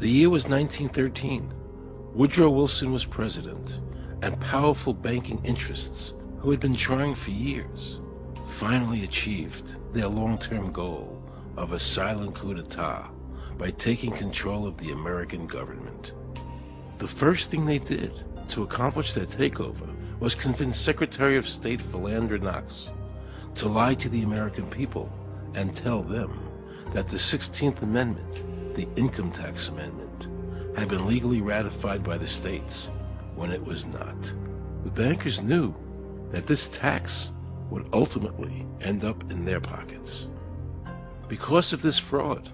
The year was 1913. Woodrow Wilson was president, and powerful banking interests, who had been trying for years, finally achieved their long-term goal of a silent coup d'etat by taking control of the American government. The first thing they did to accomplish their takeover was convince Secretary of State Philander Knox to lie to the American people and tell them that the 16th Amendment, the Income Tax Amendment, had been legally ratified by the states when it was not. The bankers knew that this tax would ultimately end up in their pockets. Because of this fraud,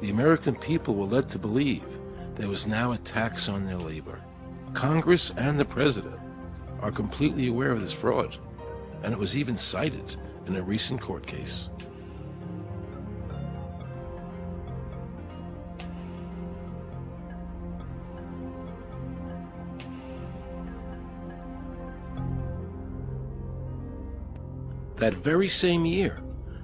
the American people were led to believe there was now a tax on their labor. Congress and the President are completely aware of this fraud, and it was even cited in a recent court case. That very same year,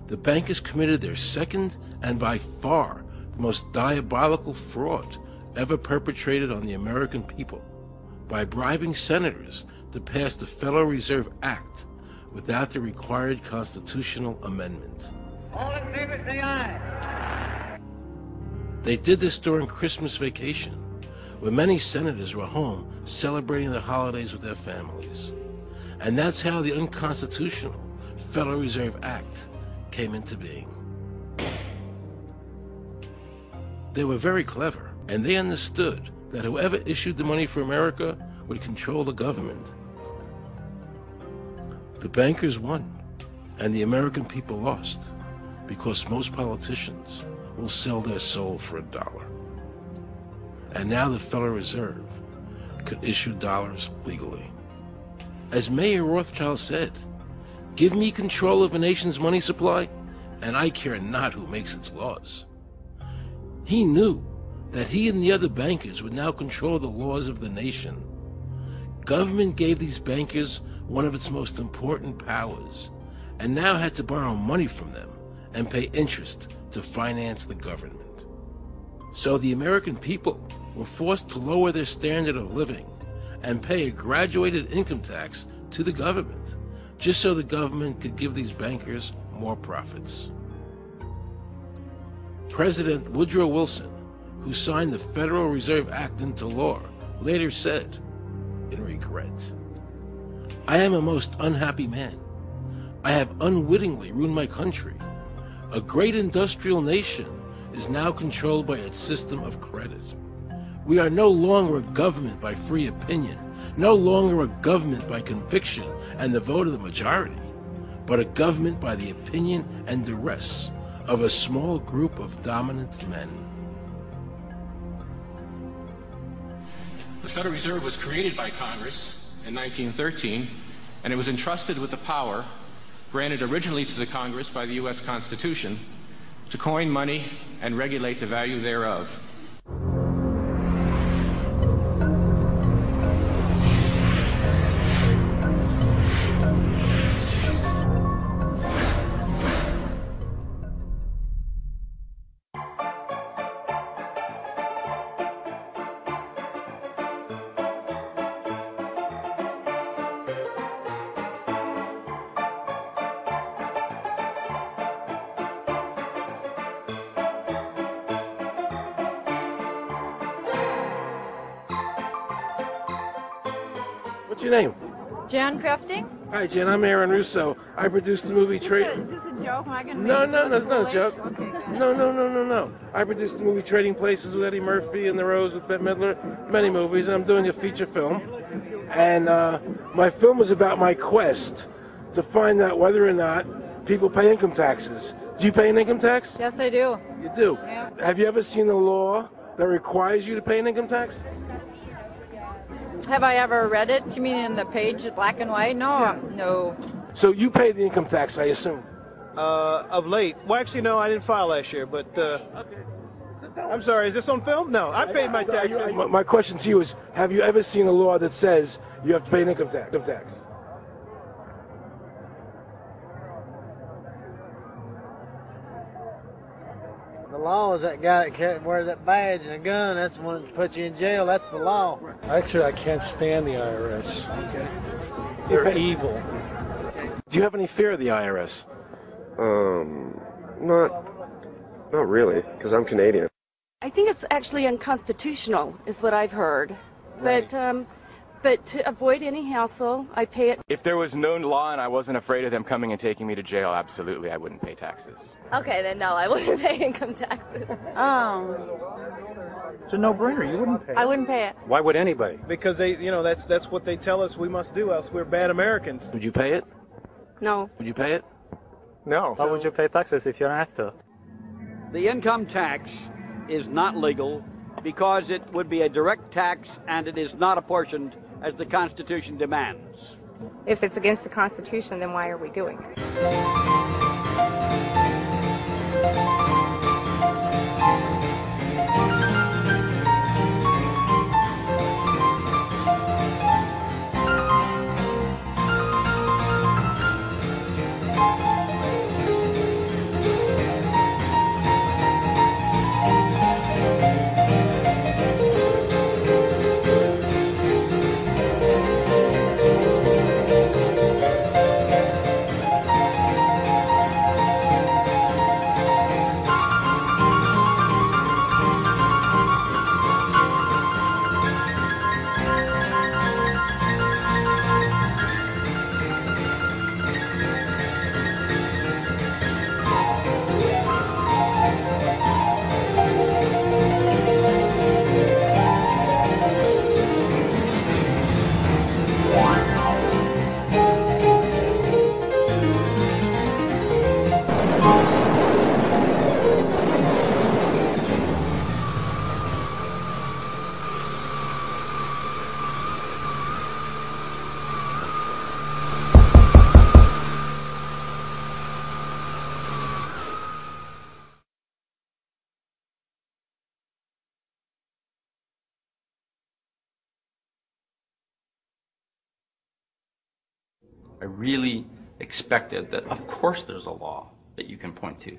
the bankers committed their second and by far the most diabolical fraud ever perpetrated on the American people by bribing senators to pass the Federal Reserve Act without the required constitutional amendment. All in favor, say aye. They did this during Christmas vacation, when many senators were home celebrating the holidays with their families. And that's how the unconstitutional Federal Reserve Act came into being. They were very clever, and they understood that whoever issued the money for America would control the government. The bankers won, and the American people lost, because most politicians will sell their soul for $1. And now the Federal Reserve could issue dollars legally. As Mayor Rothschild said, "Give me control of a nation's money supply, and I care not who makes its laws." He knew that he and the other bankers would now control the laws of the nation. Government gave these bankers one of its most important powers, and now had to borrow money from them and pay interest to finance the government. So the American people were forced to lower their standard of living and pay a graduated income tax to the government, just so the government could give these bankers more profits. President Woodrow Wilson, who signed the Federal Reserve Act into law, later said, in regret, "I am a most unhappy man. I have unwittingly ruined my country. A great industrial nation is now controlled by its system of credit. We are no longer a government by free opinion, no longer a government by conviction and the vote of the majority, but a government by the opinion and duress of a small group of dominant men." The Federal Reserve was created by Congress in 1913, and it was entrusted with the power granted originally to the Congress by the U.S. Constitution to coin money and regulate the value thereof. What's your name? Jan Crafting? Hi, Jen. I'm Aaron Russo. I produced the movie Is this a joke? Am I gonna No, make it it's not a foolish? joke. Okay, good. No. I produced the movie Trading Places with Eddie Murphy and The Rose with Bette Midler, many movies, and I'm doing a feature film. And my film is about my quest to find out whether or not people pay income taxes. Do you pay an income tax? Yes, I do. You do? Yeah. Have you ever seen a law that requires you to pay an income tax? Have I ever read it? You mean in the page, black and white? No, Yeah. no. So you pay the income tax, I assume? Of late. Well, actually, no, I didn't file last year, but I'm sorry, is this on film? No, I paid my tax. My question to you is, have you ever seen a law that says you have to pay an income tax? The law is that guy that wears that badge and a gun. That's the one that puts you in jail. That's the law. Actually, I can't stand the IRS. They're evil. Do you have any fear of the IRS? Not really, because I'm Canadian. I think it's actually unconstitutional, is what I've heard. Right. But to avoid any hassle, I pay it. If there was no law and I wasn't afraid of them coming and taking me to jail, absolutely, I wouldn't pay taxes. Okay, then no, I wouldn't pay income taxes. It's a no-brainer. You wouldn't pay it. I wouldn't pay it. Why would anybody? Because that's what they tell us we must do, else we're bad Americans. Would you pay it? No. Would you pay it? No. Why would you pay taxes if you're an actor? The income tax is not legal because it would be a direct tax and it is not apportioned as the Constitution demands. If it's against the Constitution, then why are we doing it? I really expected that, of course, there's a law that you can point to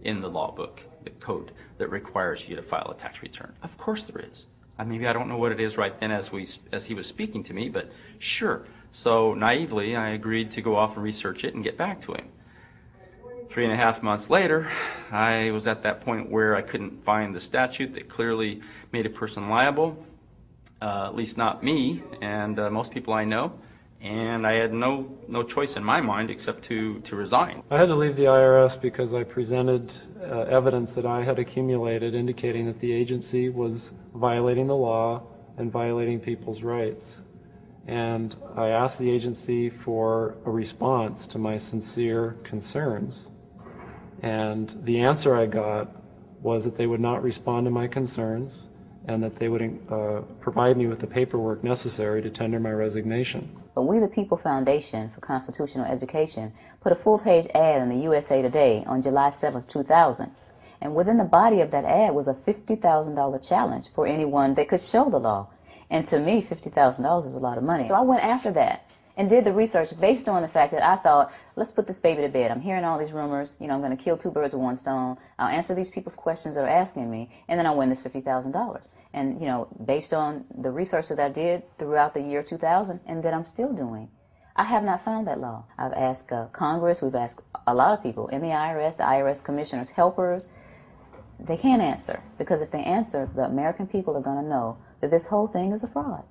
in the law book, the code, that requires you to file a tax return. Of course there is. Maybe I don't know what it is right then as he was speaking to me, but sure. So naively, I agreed to go off and research it and get back to him. 3.5 months later, I was at that point where I couldn't find the statute that clearly made a person liable, at least not me and most people I know. And I had no choice in my mind except to resign. I had to leave the IRS because I presented evidence that I had accumulated indicating that the agency was violating the law and violating people's rights. And I asked the agency for a response to my sincere concerns. And the answer I got was that they would not respond to my concerns and that they would provide me with the paperwork necessary to tender my resignation. But We the People Foundation for Constitutional Education put a full-page ad in the USA Today on July 7, 2000. And within the body of that ad was a $50,000 challenge for anyone that could show the law. And to me, $50,000 is a lot of money. So I went after that and did the research based on the fact that I thought, let's put this baby to bed. I'm hearing all these rumors. I'm going to kill 2 birds with 1 stone. I'll answer these people's questions that are asking me, and then I'll win this $50,000. And, based on the research that I did throughout the year 2000 and that I'm still doing, I have not found that law. I've asked Congress, we've asked a lot of people in the IRS commissioners, helpers. They can't answer, because if they answer, the American people are going to know that this whole thing is a fraud.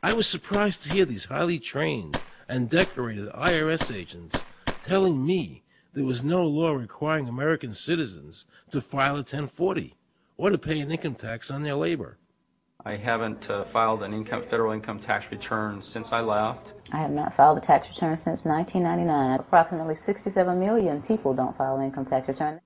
I was surprised to hear these highly trained and decorated IRS agents telling me there was no law requiring American citizens to file a 1040 or to pay an income tax on their labor. I haven't filed an federal income tax return since I left. I have not filed a tax return since 1999. Approximately 67 million people don't file an income tax return.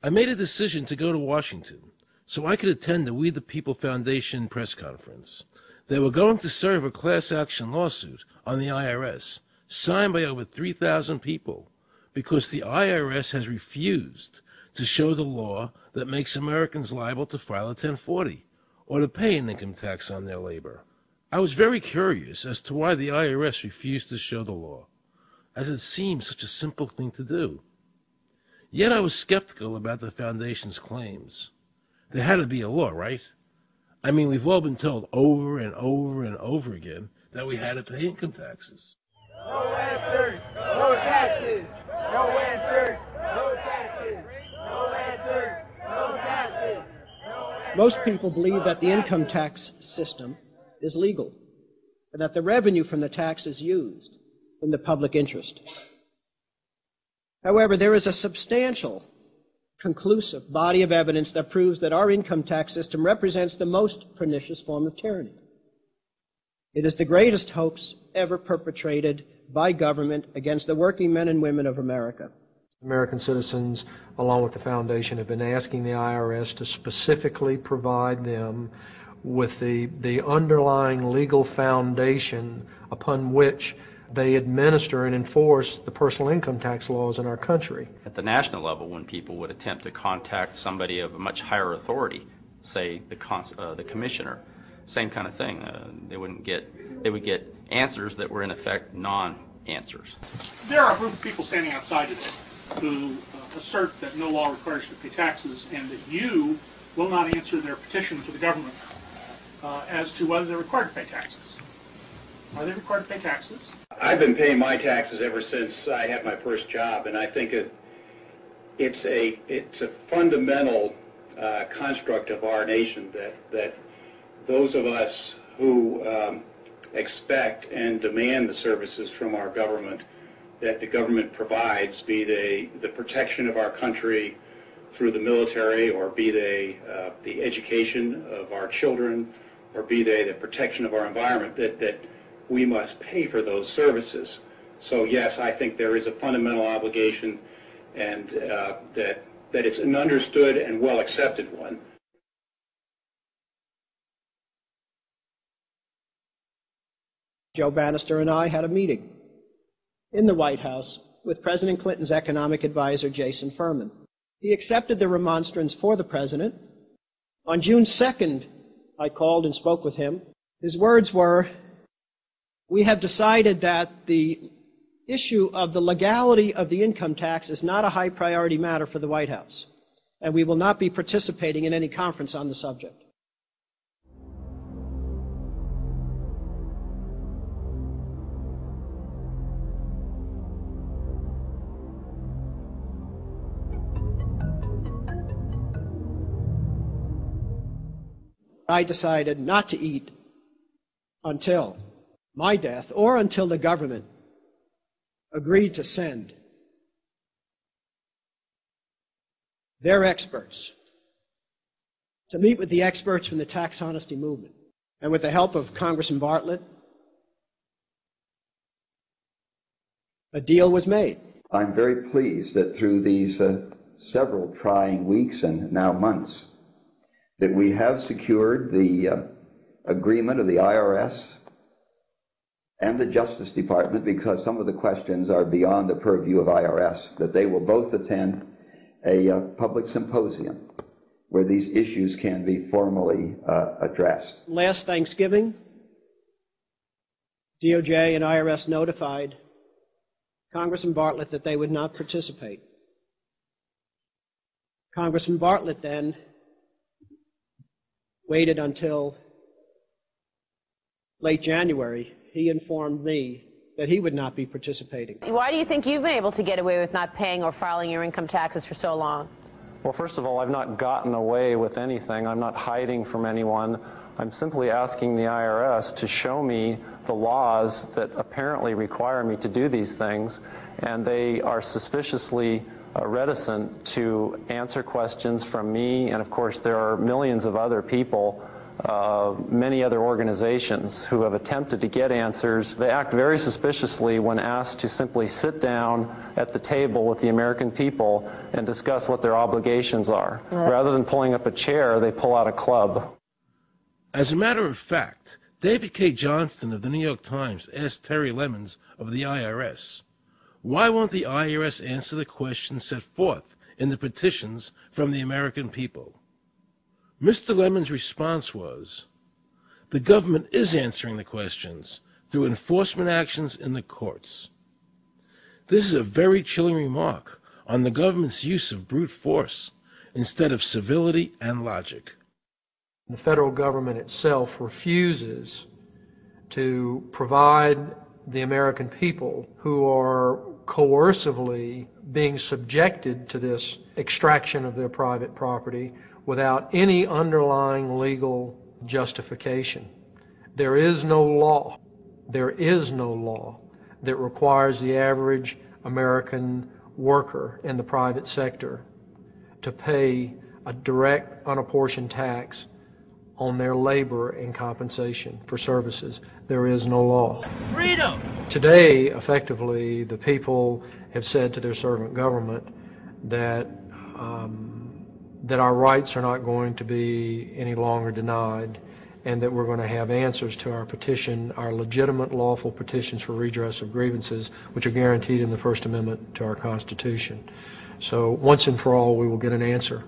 I made a decision to go to Washington so I could attend the We the People Foundation press conference. They were going to serve a class action lawsuit on the IRS, signed by over 3,000 people, because the IRS has refused to show the law that makes Americans liable to file a 1040 or to pay an income tax on their labor. I was very curious as to why the IRS refused to show the law, as it seemed such a simple thing to do. Yet I was skeptical about the Foundation's claims. There had to be a law, right? I mean, we've all been told over and over and over again that we had to pay income taxes. No answers, no taxes. No answers, no taxes. No answers, no taxes. Most people believe that the income tax system is legal and that the revenue from the tax is used in the public interest. However, there is a substantial, conclusive body of evidence that proves that our income tax system represents the most pernicious form of tyranny. It is the greatest hoax ever perpetrated by government against the working men and women of America. American citizens, along with the Foundation, have been asking the IRS to specifically provide them with the underlying legal foundation upon which they administer and enforce the personal income tax laws in our country. At the national level, when people would attempt to contact somebody of a much higher authority, say the commissioner, same kind of thing. They would get answers that were in effect non-answers. There are a group of people standing outside today who assert that no law requires you to pay taxes and that you will not answer their petition to the government as to whether they're required to pay taxes. Are they required to pay taxes? I've been paying my taxes ever since I had my first job, and I think it's a fundamental construct of our nation that those of us who expect and demand the services from our government that the government provides, be they the protection of our country through the military, or be they the education of our children, or be they the protection of our environment, that we must pay for those services. So yes, I think there is a fundamental obligation, and that it's an understood and well accepted one. Joe Bannister and I had a meeting in the White House with President Clinton's economic advisor, Jason Furman. He accepted the remonstrance for the president. On June 2nd, I called and spoke with him. His words were, "We have decided that the issue of the legality of the income tax is not a high priority matter for the White House, and we will not be participating in any conference on the subject." I decided not to eat until my death or until the government agreed to send their experts to meet with the experts from the tax honesty movement. And with the help of Congressman Bartlett, a deal was made. I'm very pleased that through these several trying weeks and now months, that we have secured the agreement of the IRS and the Justice Department, because some of the questions are beyond the purview of IRS, that they will both attend a public symposium where these issues can be formally addressed. Last Thanksgiving, DOJ and IRS notified Congressman Bartlett that they would not participate. Congressman Bartlett then waited until late January. He informed me that he would not be participating. Why do you think you've been able to get away with not paying or filing your income taxes for so long? Well, first of all, I've not gotten away with anything. I'm not hiding from anyone. I'm simply asking the IRS to show me the laws that apparently require me to do these things, and they are suspiciously reticent to answer questions from me, and of course there are millions of other people, many other organizations who have attempted to get answers. They act very suspiciously when asked to simply sit down at the table with the American people and discuss what their obligations are. Rather than pulling up a chair, they pull out a club. As a matter of fact, David K. Johnston of the New York Times asked Terry Lemons of the IRS, why won't the IRS answer the questions set forth in the petitions from the American people? Mr. Lemon's response was, the government is answering the questions through enforcement actions in the courts. This is a very chilling remark on the government's use of brute force instead of civility and logic. The federal government itself refuses to provide the American people who are coercively being subjected to this extraction of their private property without any underlying legal justification. There is no law that requires the average American worker in the private sector to pay a direct unapportioned tax on their labor and compensation for services. There is no law. Freedom! Today, effectively, the people have said to their servant government that that our rights are not going to be any longer denied, and that we're going to have answers to our petition, our legitimate lawful petitions for redress of grievances, which are guaranteed in the First Amendment to our Constitution. So once and for all, we will get an answer.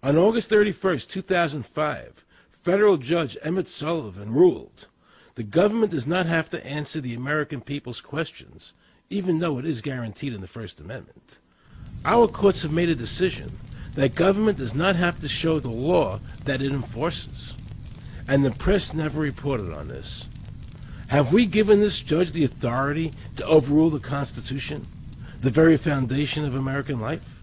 On August 31st, 2005, federal judge Emmett Sullivan ruled, the government does not have to answer the American people's questions, even though it is guaranteed in the First Amendment. Our courts have made a decision that government does not have to show the law that it enforces. And the press never reported on this. Have we given this judge the authority to overrule the Constitution, the very foundation of American life?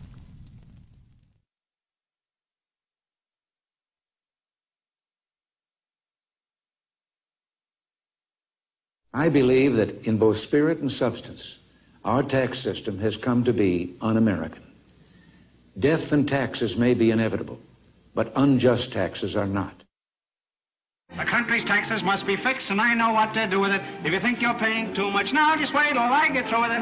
I believe that in both spirit and substance, our tax system has come to be un-American. Death and taxes may be inevitable, but unjust taxes are not. The country's taxes must be fixed, and I know what to do with it. If you think you're paying too much now, just wait till I get through with it.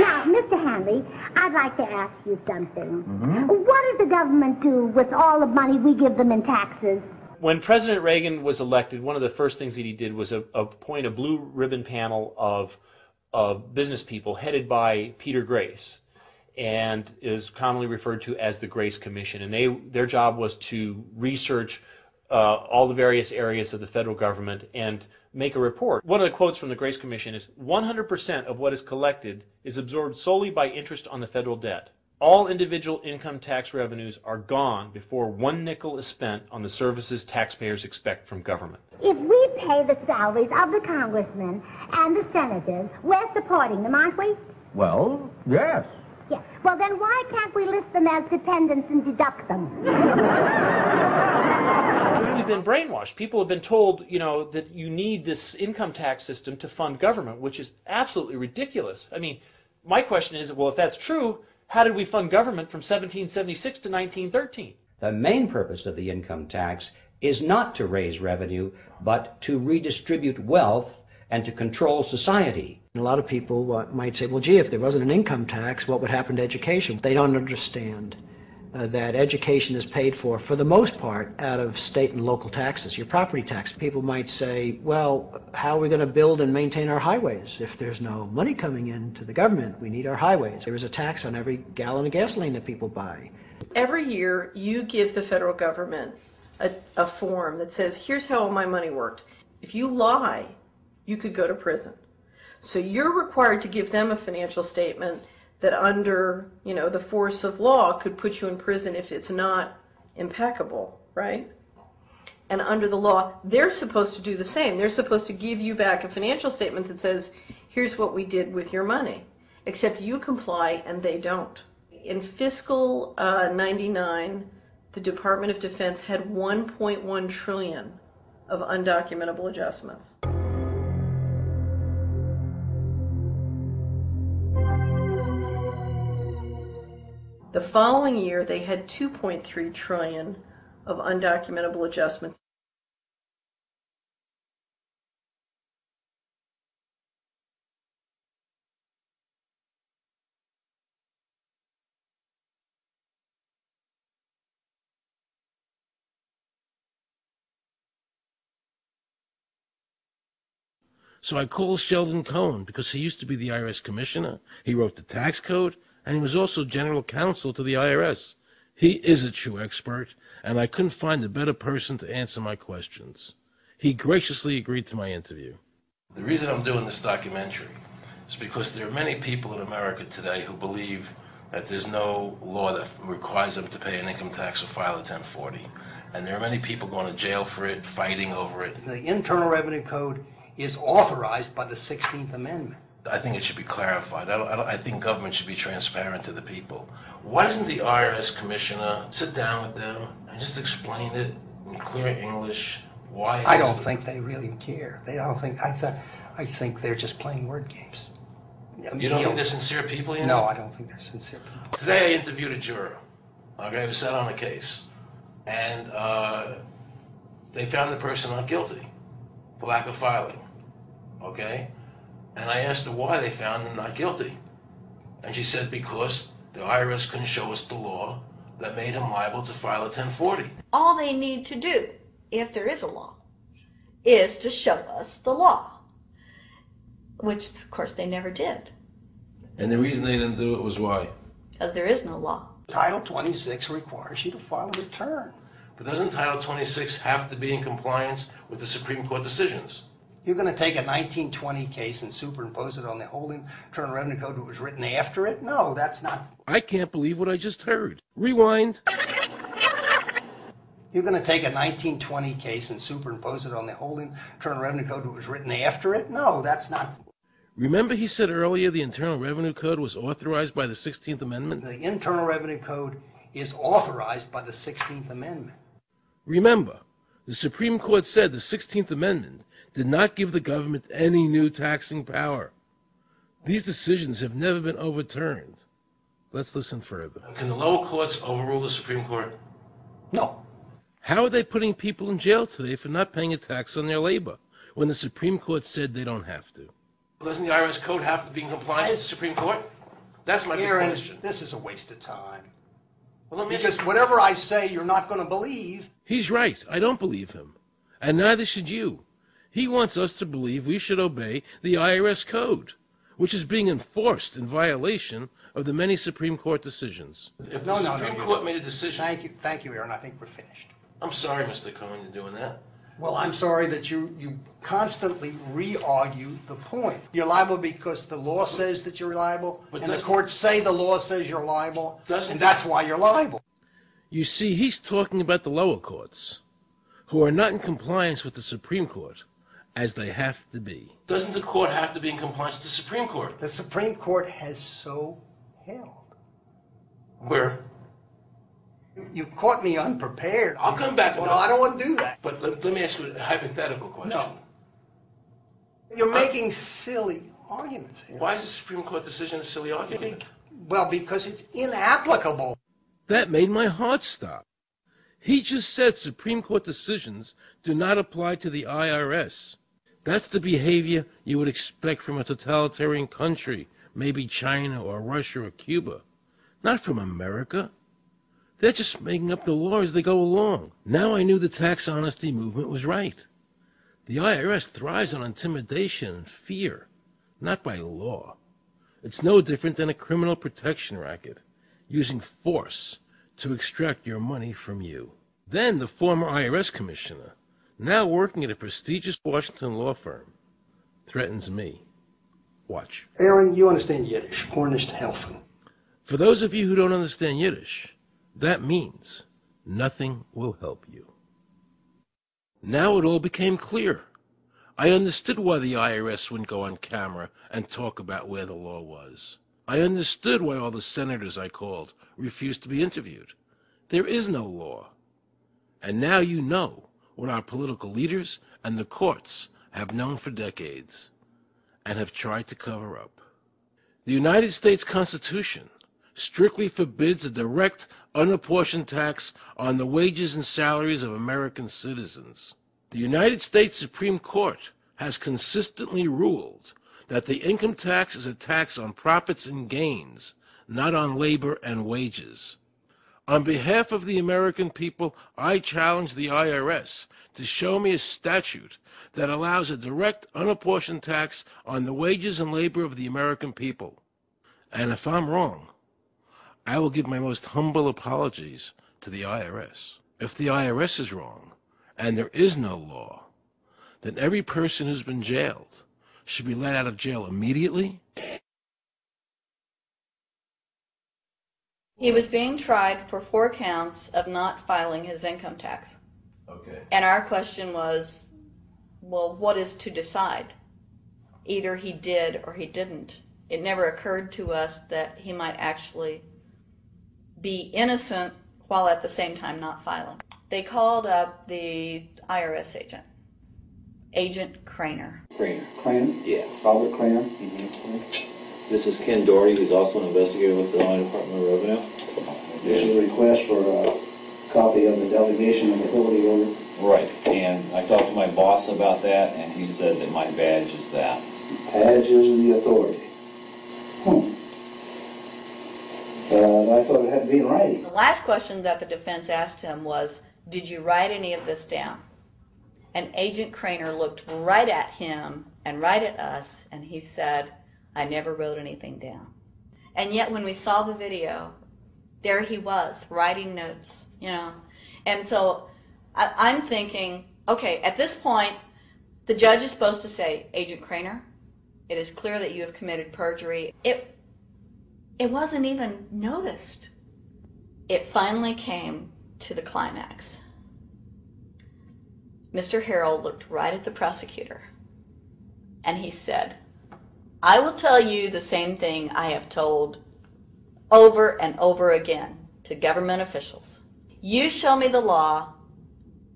Now, Mr. Hanley, I'd like to ask you something. What does the government do with all the money we give them in taxes? When President Reagan was elected, one of the first things that he did was appoint a blue ribbon panel of business people headed by Peter Grace, and is commonly referred to as the Grace Commission. And their job was to research all the various areas of the federal government and make a report. One of the quotes from the Grace Commission is, 100% of what is collected is absorbed solely by interest on the federal debt. All individual income tax revenues are gone before 1 nickel is spent on the services taxpayers expect from government. If we pay the salaries of the congressmen and the senators, we're supporting them, aren't we? Well, yes. Yeah. Well, then why can't we list them as dependents and deduct them? We've been brainwashed. People have been told, that you need this income tax system to fund government, which is absolutely ridiculous. I mean, my question is, well, if that's true, how did we fund government from 1776 to 1913? The main purpose of the income tax is not to raise revenue, but to redistribute wealth and to control society. A lot of people might say, well, gee, if there wasn't an income tax, what would happen to education? They don't understand that education is paid for the most part, out of state and local taxes, your property tax. People might say, well, how are we going to build and maintain our highways? If there's no money coming into the government, we need our highways. There is a tax on every gallon of gasoline that people buy. Every year, you give the federal government a form that says, here's how all my money worked. If you lie, you could go to prison. So you're required to give them a financial statement that under, the force of law could put you in prison if it's not impeccable, right? And under the law, they're supposed to do the same. They're supposed to give you back a financial statement that says, here's what we did with your money. Except you comply and they don't. In fiscal 99, the Department of Defense had 1.1 trillion of undocumentable adjustments. The following year, they had 2.3 trillion of undocumentable adjustments. So I called Sheldon Cohen because he used to be the IRS commissioner. He wrote the tax code, and he was also general counsel to the IRS. He is a true expert, and I couldn't find a better person to answer my questions. He graciously agreed to my interview. The reason I'm doing this documentary is because there are many people in America today who believe that there's no law that requires them to pay an income tax or file a 1040. And there are many people going to jail for it, fighting over it. The Internal Revenue Code is authorized by the 16th Amendment. I think it should be clarified. I think government should be transparent to the people. Why doesn't the IRS commissioner sit down with them and just explain it in clear English? Why? I don't think they really care. They don't think. I think they're just playing word games. You don't think they're sincere people? No, I don't think they're sincere people. Today I interviewed a juror, okay, who sat on a case, and they found the person not guilty for lack of filing, okay? And I asked her why they found him not guilty. And she said because the IRS couldn't show us the law that made him liable to file a 1040. All they need to do, if there is a law, is to show us the law, which of course they never did. And the reason they didn't do it was why? Because there is no law. Title 26 requires you to file a return. But doesn't Title 26 have to be in compliance with the Supreme Court decisions? You're going to take a 1920 case and superimpose it on the whole Internal Revenue Code that was written after it? No, that's not. I can't believe what I just heard. Rewind. You're going to take a 1920 case and superimpose it on the whole Internal Revenue Code that was written after it? No, that's not. Remember he said earlier the Internal Revenue Code was authorized by the 16th Amendment? The Internal Revenue Code is authorized by the 16th Amendment. Remember, the Supreme Court said the 16th Amendment did not give the government any new taxing power. These decisions have never been overturned. Let's listen further. Can the lower courts overrule the Supreme Court? No. How are they putting people in jail today for not paying a tax on their labor when the Supreme Court said they don't have to? Doesn't the IRS code have to be in compliance with the Supreme Court? That's my big question. This is a waste of time. Well, because whatever I say, you're not going to believe. He's right. I don't believe him. And neither should you. He wants us to believe we should obey the IRS code, which is being enforced in violation of the many Supreme Court decisions. If the Supreme Court made a decision... Thank you, Aaron. I think we're finished. I'm sorry, Mr. Cohen, you're doing that. Well, I'm sorry that you constantly re-argue the point. You're liable because the law says that you're liable, and the courts say the law says you're liable, and that's why you're liable. You see, he's talking about the lower courts, who are not in compliance with the Supreme Court, as they have to be. Doesn't the court have to be in compliance with the Supreme Court? The Supreme Court has so held. Where? You caught me unprepared. I'll come back. Well, I don't want to do that. But let me ask you a hypothetical question. No. You're making silly arguments here. Why is the Supreme Court decision a silly argument? Well, because it's inapplicable. That made my heart stop. He just said Supreme Court decisions do not apply to the IRS. That's the behavior you would expect from a totalitarian country, maybe China or Russia or Cuba, not from America. They're just making up the law as they go along. Now I knew the tax honesty movement was right. The IRS thrives on intimidation and fear, not by law. It's no different than a criminal protection racket, using force to extract your money from you. Then the former IRS commissioner, now working at a prestigious Washington law firm, threatens me. Watch. Aaron, you understand Yiddish, Cornish helfen. For those of you who don't understand Yiddish, that means nothing will help you. Now it all became clear. I understood why the IRS wouldn't go on camera and talk about where the law was. I understood why all the senators I called refused to be interviewed. There is no law. And now you know what our political leaders and the courts have known for decades and have tried to cover up. The United States Constitution strictly forbids a direct, unapportioned tax on the wages and salaries of American citizens. The United States Supreme Court has consistently ruled that the income tax is a tax on profits and gains, not on labor and wages. On behalf of the American people, I challenge the IRS to show me a statute that allows a direct, unapportioned tax on the wages and labor of the American people. And if I'm wrong, I will give my most humble apologies to the IRS. If the IRS is wrong, and there is no law, then every person who's been jailed should be let out of jail immediately. He was being tried for 4 counts of not filing his income tax. Okay. And our question was, well, what is to decide? Either he did or he didn't. It never occurred to us that he might actually be innocent while at the same time not filing. They called up the IRS agent, Agent Craner. Craner? Yeah. Robert Craner? Mm-hmm. This is Ken Doherty, who's also an investigator with the Illinois Department of Revenue. This is a request for a copy of the delegation of authority order. Right, and I talked to my boss about that, and he said that my badge is that. Badge is the authority. I thought it had to be in writing. The last question that the defense asked him was, did you write any of this down? And Agent Craner looked right at him and right at us, and he said, I never wrote anything down. And yet when we saw the video, there he was, writing notes, you know. And so I'm thinking, okay, at this point, the judge is supposed to say, Agent Craner, it is clear that you have committed perjury. It wasn't even noticed. It finally came to the climax. Mr. Harrell looked right at the prosecutor, and he said, I will tell you the same thing I have told over and over again to government officials. You show me the law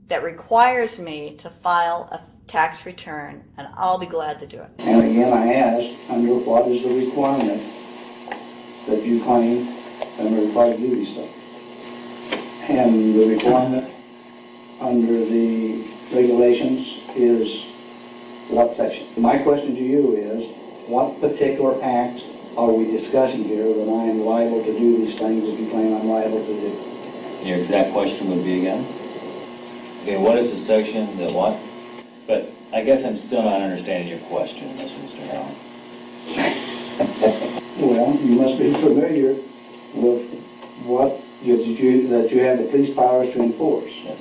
that requires me to file a tax return, and I'll be glad to do it. And again, I ask, under what is the requirement that you claim and are required to do these things? And the requirement under the regulations is what section? My question to you is, what particular act are we discussing here that I am liable to do these things that you claim I'm liable to do? Your exact question would be again? Okay, what is the section that what? But I guess I'm still not understanding your question, Mr. Harrell. Well, you must be familiar with what that you have the police powers to enforce. Yes.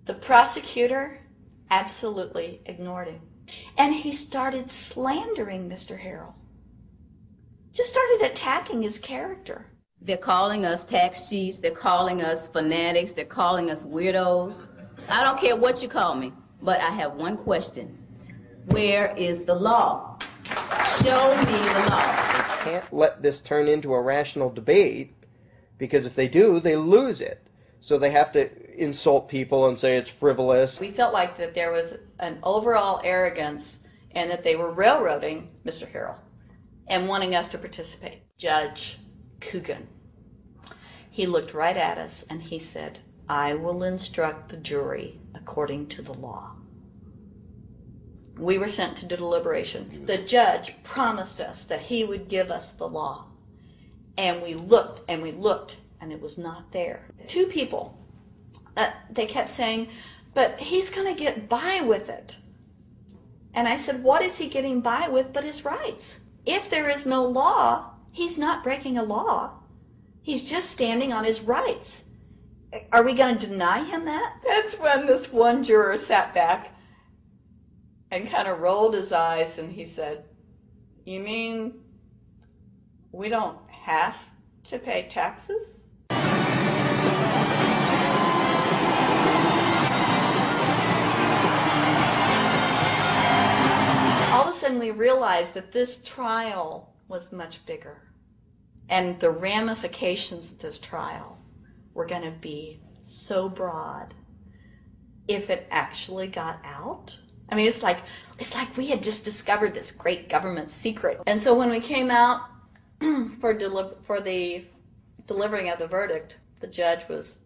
The prosecutor absolutely ignored him. And he started slandering Mr. Harrell. Just started attacking his character. They're calling us tax cheats, they're calling us fanatics, they're calling us weirdos. I don't care what you call me, but I have one question. Where is the law? Show me the law. They can't let this turn into a rational debate, because if they do, they lose it. So they have to insult people and say it's frivolous. We felt like that there was an overall arrogance and that they were railroading Mr. Harrell and wanting us to participate. Judge Coogan, he looked right at us and he said, I will instruct the jury according to the law. We were sent to deliberation. The judge promised us that he would give us the law. And we looked and we looked and it was not there. 2 people, they kept saying, but he's going to get by with it. And I said, what is he getting by with but his rights? If there is no law, he's not breaking a law. He's just standing on his rights. Are we going to deny him that? That's when this one juror sat back and kind of rolled his eyes and he said, you mean we don't have to pay taxes? All of a sudden we realized that this trial was much bigger. And the ramifications of this trial were going to be so broad if it actually got out. I mean, it's like we had just discovered this great government secret. And so when we came out for the delivering of the verdict, the judge was,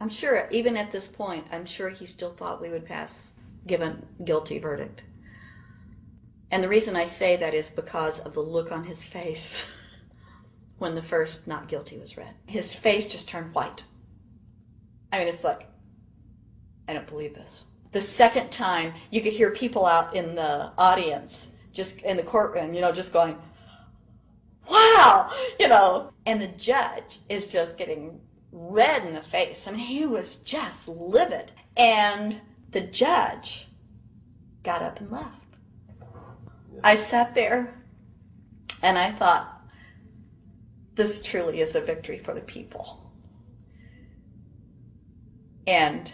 I'm sure, even at this point, I'm sure he still thought we would give a guilty verdict. And the reason I say that is because of the look on his face when the first not guilty was read. His face just turned white. I mean, it's like, I don't believe this. The second time, you could hear people out in the audience just in the courtroom, just going, wow, and the judge is just getting red in the face. I mean, he was just livid. And the judge got up and left. I sat there and I thought, this truly is a victory for the people. And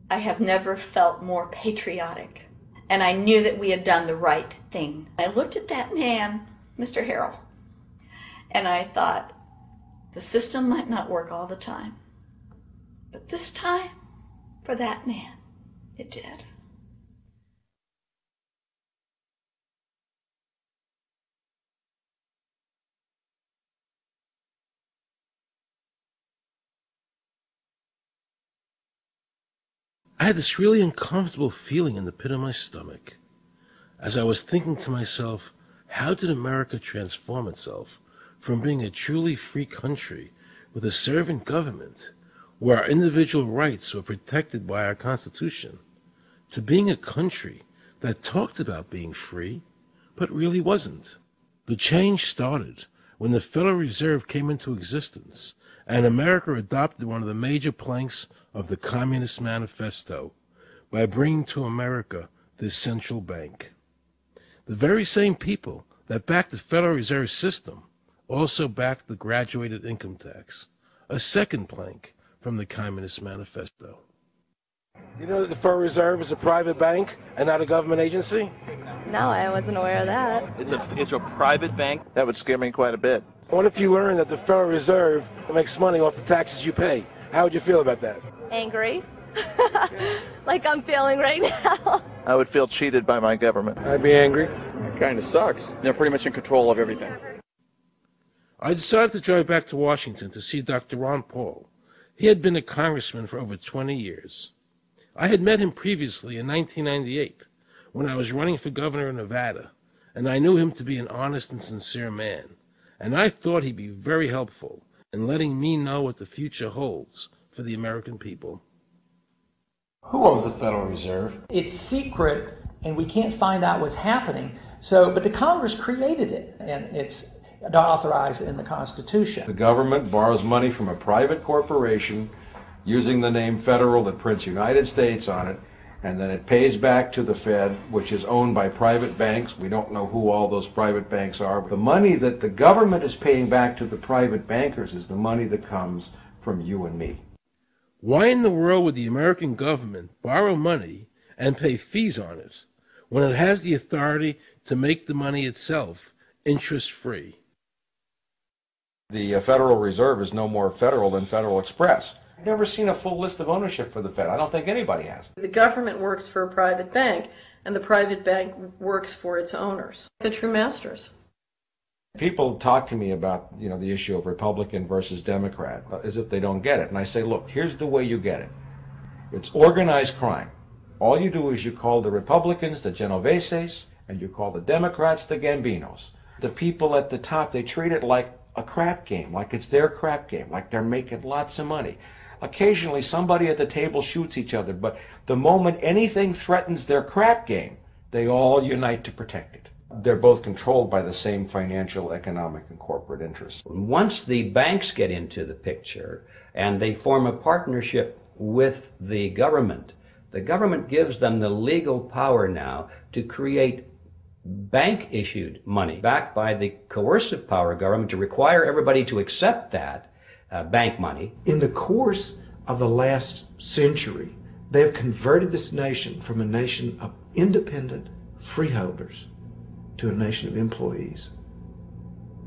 I have never felt more patriotic. And I knew that we had done the right thing. I looked at that man, Mr. Harrell, and I thought, the system might not work all the time, but this time, for that man, it did. I had this really uncomfortable feeling in the pit of my stomach as I was thinking to myself, how did America transform itself from being a truly free country with a servant government where our individual rights were protected by our Constitution to being a country that talked about being free but really wasn't? The change started when the Federal Reserve came into existence and America adopted one of the major planks of the Communist Manifesto by bringing to America this central bank. The very same people that backed the Federal Reserve System also backed the graduated income tax, a second plank from the Communist Manifesto. You know that the Federal Reserve is a private bank and not a government agency? No, I wasn't aware of that. It's a private bank? That would scare me quite a bit. What if you learned that the Federal Reserve makes money off the taxes you pay? How would you feel about that? Angry. Like I'm feeling right now. I would feel cheated by my government. I'd be angry. It kind of sucks. They're pretty much in control of everything. I decided to drive back to Washington to see Dr. Ron Paul. He had been a congressman for over 20 years. I had met him previously in 1998 when I was running for governor of Nevada, and I knew him to be an honest and sincere man, and I thought he'd be very helpful in letting me know what the future holds for the American people. Who owns the Federal Reserve? It's secret, and we can't find out what's happening. But the Congress created it, and it's not authorized in the Constitution. The government borrows money from a private corporation using the name Federal that prints United States on it, and then it pays back to the Fed, which is owned by private banks. We don't know who all those private banks are. The money that the government is paying back to the private bankers is the money that comes from you and me. Why in the world would the American government borrow money and pay fees on it when it has the authority to make the money itself interest-free? The Federal Reserve is no more federal than Federal Express. I've never seen a full list of ownership for the Fed. I don't think anybody has. The government works for a private bank, and the private bank works for its owners, the true masters. People talk to me about, the issue of Republican versus Democrat, as if they don't get it. And I say, look, here's the way you get it. It's organized crime. All you do is you call the Republicans the Genoveses, and you call the Democrats the Gambinos. The people at the top, they treat it like a crap game, like it's their crap game, like they're making lots of money. Occasionally somebody at the table shoots each other, but the moment anything threatens their crap game, they all unite to protect it. They're both controlled by the same financial, economic, and corporate interests. Once the banks get into the picture and they form a partnership with the government gives them the legal power now to create bank-issued money backed by the coercive power of government to require everybody to accept that bank money. In the course of the last century, they have converted this nation from a nation of independent freeholders to a nation of employees.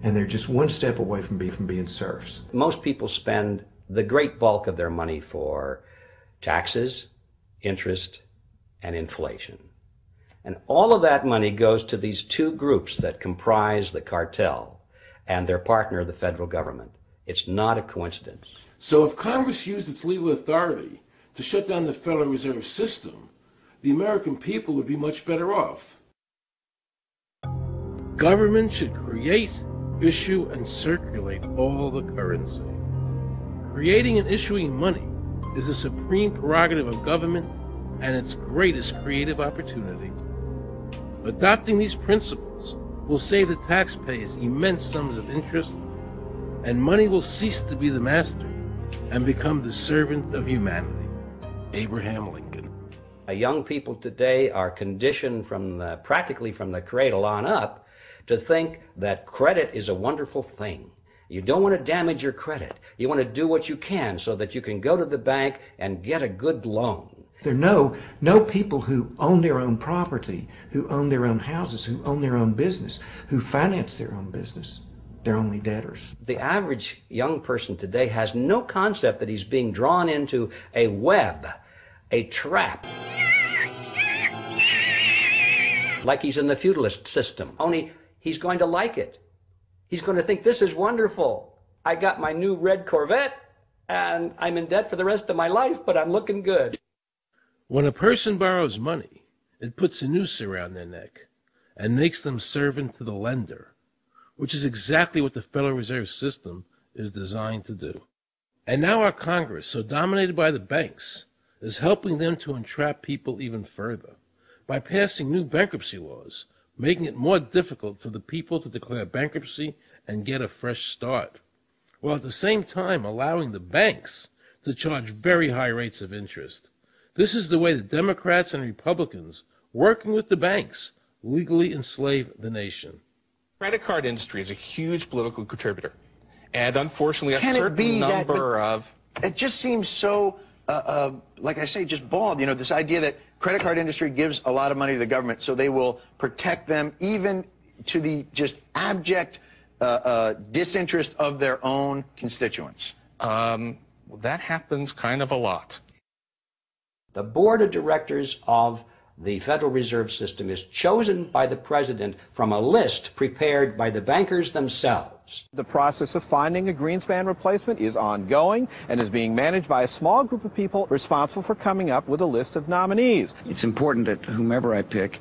And they're just one step away from being serfs. Most people spend the great bulk of their money for taxes, interest, and inflation. And all of that money goes to these two groups that comprise the cartel and their partner, the federal government. It's not a coincidence. So if Congress used its legal authority to shut down the Federal Reserve System, the American people would be much better off. Government should create, issue, and circulate all the currency. Creating and issuing money is the supreme prerogative of government and its greatest creative opportunity. Adopting these principles will save the taxpayers immense sums of interest, and money will cease to be the master and become the servant of humanity. Abraham Lincoln. Young people today are conditioned practically from the cradle on up to think that credit is a wonderful thing. You don't want to damage your credit. You want to do what you can so that you can go to the bank and get a good loan. There are no people who own their own property, who own their own houses, who own their own business, who finance their own business. They're only debtors. The average young person today has no concept that he's being drawn into a web, a trap. Like he's in the feudalist system, only he's going to like it. He's going to think, this is wonderful. I got my new red Corvette, and I'm in debt for the rest of my life, but I'm looking good. When a person borrows money, it puts a noose around their neck and makes them servant to the lender, which is exactly what the Federal Reserve System is designed to do. And now our Congress, so dominated by the banks, is helping them to entrap people even further by passing new bankruptcy laws, making it more difficult for the people to declare bankruptcy and get a fresh start, while at the same time allowing the banks to charge very high rates of interest. This is the way the Democrats and Republicans, working with the banks, legally enslave the nation. Credit card industry is a huge political contributor, and unfortunately, a certain number of... It just seems so, like I say, just bald. You know, this idea that credit card industry gives a lot of money to the government, so they will protect them even to the just abject disinterest of their own constituents. That happens kind of a lot. The board of directors of the Federal Reserve System is chosen by the president from a list prepared by the bankers themselves. The process of finding a Greenspan replacement is ongoing and is being managed by a small group of people responsible for coming up with a list of nominees. It's important that whomever I pick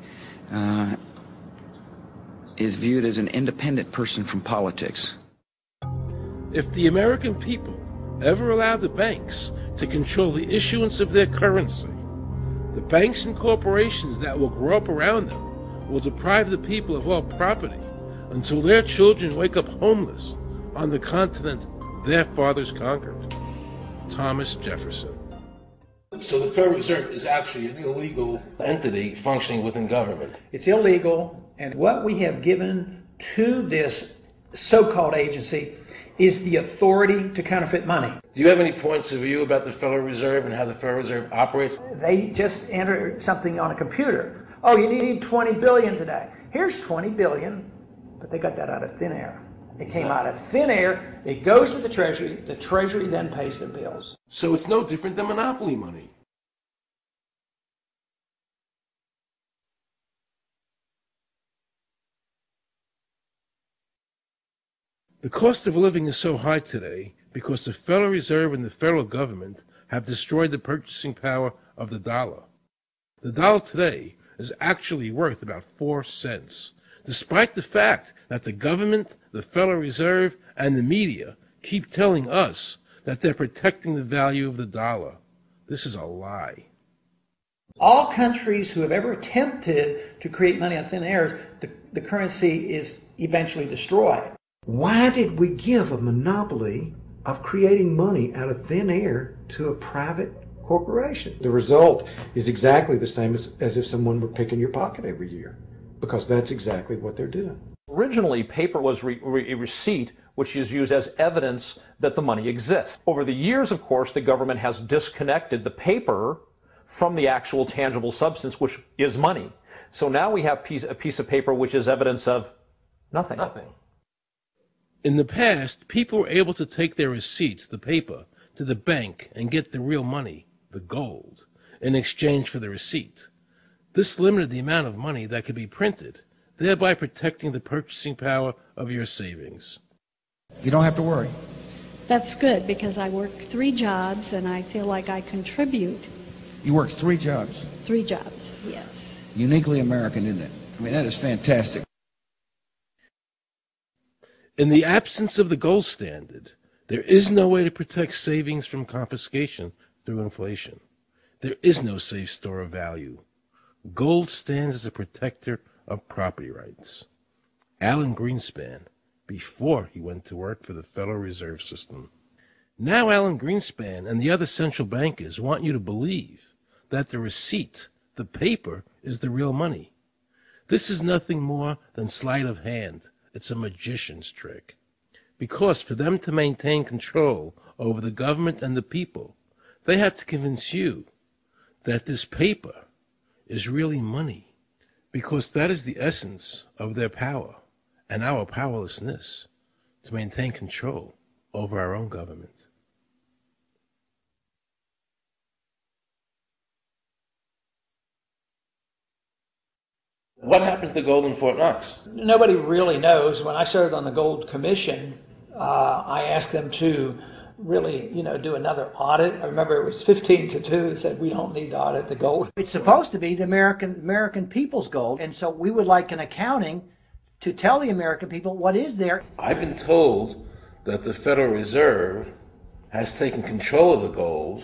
is viewed as an independent person from politics. If the American people ever allow the banks to control the issuance of their currency, the banks and corporations that will grow up around them will deprive the people of all property until their children wake up homeless on the continent their fathers conquered. Thomas Jefferson. So the Federal Reserve is actually an illegal entity functioning within government. It's illegal, and what we have given to this so-called agency is the authority to counterfeit money. Do you have any points of view about the Federal Reserve and how the Federal Reserve operates? They just enter something on a computer. Oh, you need 20 billion today. Here's 20 billion, but they got that out of thin air. It came out of thin air, it goes to the Treasury then pays the bills. So it's no different than monopoly money. The cost of living is so high today because the Federal Reserve and the federal government have destroyed the purchasing power of the dollar. The dollar today is actually worth about 4 cents, despite the fact that the government, the Federal Reserve, and the media keep telling us that they're protecting the value of the dollar. This is a lie. All countries who have ever attempted to create money on thin air, the currency is eventually destroyed. Why did we give a monopoly of creating money out of thin air to a private corporation? The result is exactly the same as if someone were picking your pocket every year, because that's exactly what they're doing. Originally, paper was a receipt which is used as evidence that the money exists. Over the years, of course, the government has disconnected the paper from the actual tangible substance, which is money. So now we have a piece of paper which is evidence of nothing. In the past, people were able to take their receipts, the paper, to the bank and get the real money, the gold, in exchange for the receipt. This limited the amount of money that could be printed, thereby protecting the purchasing power of your savings. You don't have to worry. That's good, because I work 3 jobs and I feel like I contribute. You work 3 jobs. 3 jobs, yes. Uniquely American, isn't it? I mean, that is fantastic. In the absence of the gold standard, there is no way to protect savings from confiscation through inflation. There is no safe store of value. Gold stands as a protector of property rights. Alan Greenspan, before he went to work for the Federal Reserve System. Now Alan Greenspan and the other central bankers want you to believe that the receipt, the paper, is the real money. This is nothing more than sleight of hand. It's a magician's trick. Because for them to maintain control over the government and the people, they have to convince you that this paper is really money, because that is the essence of their power and our powerlessness to maintain control over our own government. What happened to the gold in Fort Knox? Nobody really knows. When I served on the Gold Commission, I asked them to really, do another audit. I remember it was 15-2. They said, we don't need to audit the gold. It's supposed to be the American people's gold, and so we would like an accounting to tell the American people what is there. I've been told that the Federal Reserve has taken control of the gold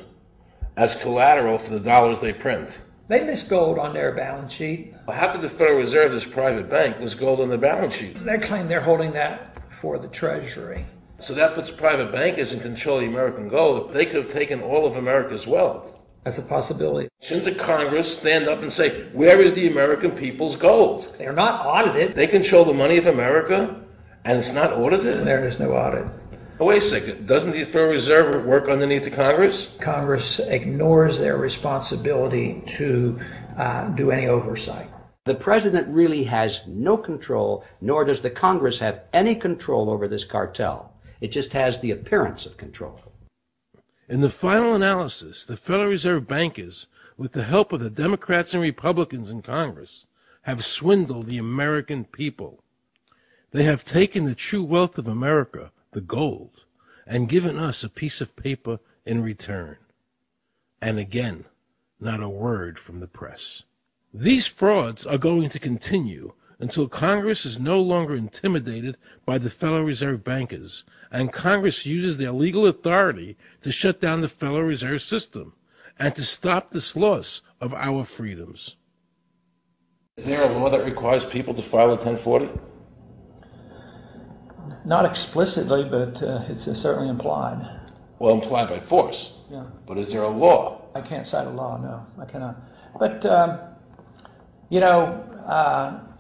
as collateral for the dollars they print. They list gold on their balance sheet. How could the Federal Reserve, this private bank, list gold on the balance sheet? They claim they're holding that for the Treasury. So that puts private bankers in control of the American gold. They could have taken all of America's wealth. That's a possibility. Shouldn't the Congress stand up and say, where is the American people's gold? They're not audited. They control the money of America, and it's not audited? There is no audit. Oh, wait a second. Doesn't the Federal Reserve work underneath the Congress? Congress ignores their responsibility to do any oversight. The president really has no control, nor does the Congress have any control over this cartel. It just has the appearance of control. In the final analysis, the Federal Reserve bankers, with the help of the Democrats and Republicans in Congress, have swindled the American people. They have taken the true wealth of America, the gold, and given us a piece of paper in return. And again, not a word from the press. These frauds are going to continue until Congress is no longer intimidated by the Federal Reserve bankers, and Congress uses their legal authority to shut down the Federal Reserve System and to stop this loss of our freedoms. Is there a law that requires people to file a 1040? Not explicitly, but it's certainly implied. Well, implied by force. Yeah. But is there a law? I can't cite a law, no. I cannot. But,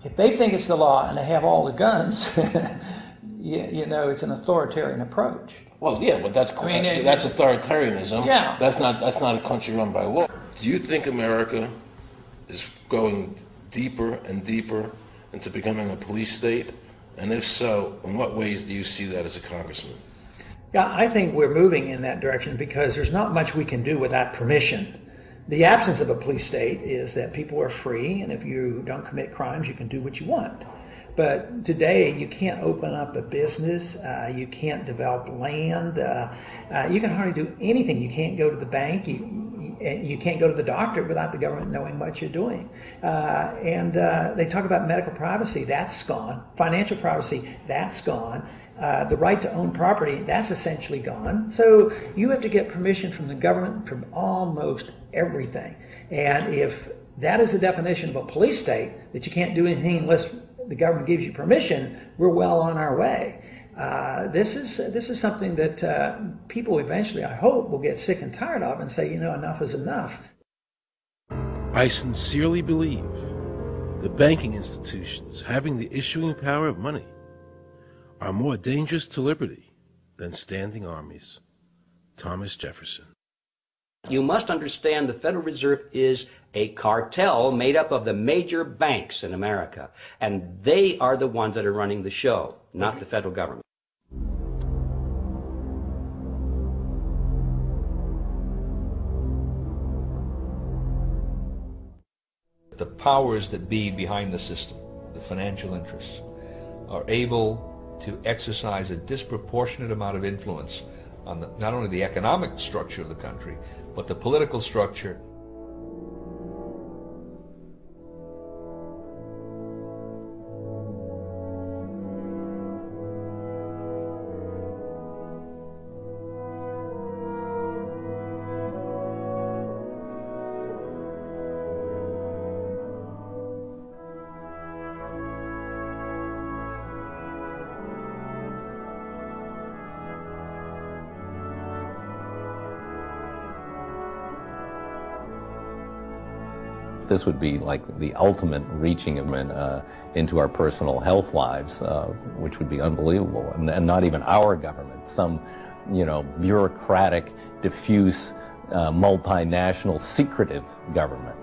if they think it's the law and they have all the guns, it's an authoritarian approach. Well, yeah, but that's authoritarianism. Yeah. That's not a country run by law. Do you think America is going deeper and deeper into becoming a police state? And if so, in what ways do you see that as a congressman? Yeah, I think we're moving in that direction because there's not much we can do without permission. The absence of a police state is that people are free, and if you don't commit crimes, you can do what you want. But today, you can't open up a business, you can't develop land, you can hardly do anything. You can't go to the bank, you can't go to the doctor without the government knowing what you're doing. And they talk about medical privacy, that's gone. Financial privacy, that's gone. The right to own property, that's essentially gone. So you have to get permission from the government from almost everything. And if that is the definition of a police state, that you can't do anything unless the government gives you permission, we're well on our way. This is something that people eventually, I hope, will get sick and tired of and say, enough is enough. I sincerely believe the banking institutions having the issuing power of money are more dangerous to liberty than standing armies. Thomas Jefferson. You must understand the Federal Reserve is a cartel made up of the major banks in America, and they are the ones that are running the show, not the federal government. The powers that be behind the system, the financial interests, are able to exercise a disproportionate amount of influence on not only the economic structure of the country, but the political structure. This would be like the ultimate reaching into our personal health lives, which would be unbelievable. And not even our government, some, bureaucratic, diffuse, multinational, secretive government.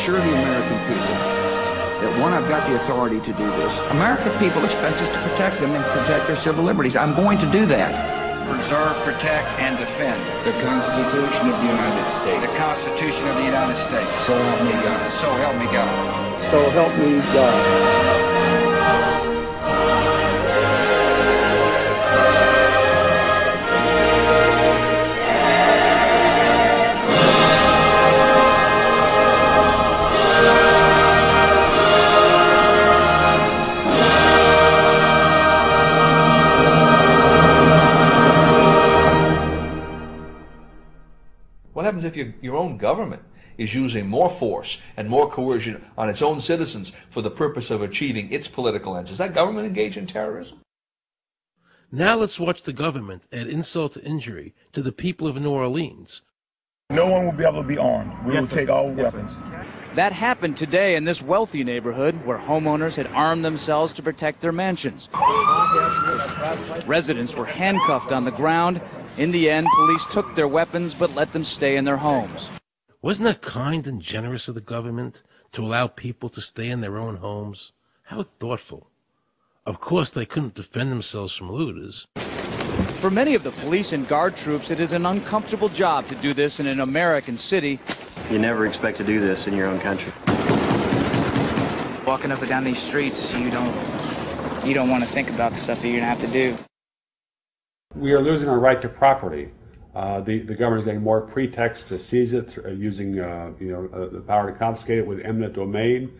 assure the American people that, one, I've got the authority to do this. American people expect us to protect them and protect their civil liberties. I'm going to do that. Preserve, protect, and defend the Constitution of the United States. The Constitution of the United States. So help me God. So help me God. So help me God. What happens if your own government is using more force and more coercion on its own citizens for the purpose of achieving its political ends? Is that government engaged in terrorism? Now let's watch the government add insult to injury to the people of New Orleans. No one will be able to be armed. We will take all weapons. That happened today in this wealthy neighborhood where homeowners had armed themselves to protect their mansions. Residents were handcuffed on the ground. In the end, police took their weapons but let them stay in their homes. Wasn't that kind and generous of the government to allow people to stay in their own homes? How thoughtful. Of course, they couldn't defend themselves from looters. For many of the police and guard troops, it is an uncomfortable job to do this in an American city. You never expect to do this in your own country. Walking up and down these streets, you don't want to think about the stuff that you're going to have to do. We are losing our right to property. The government is getting more pretexts to seize it, using the power to confiscate it with eminent domain.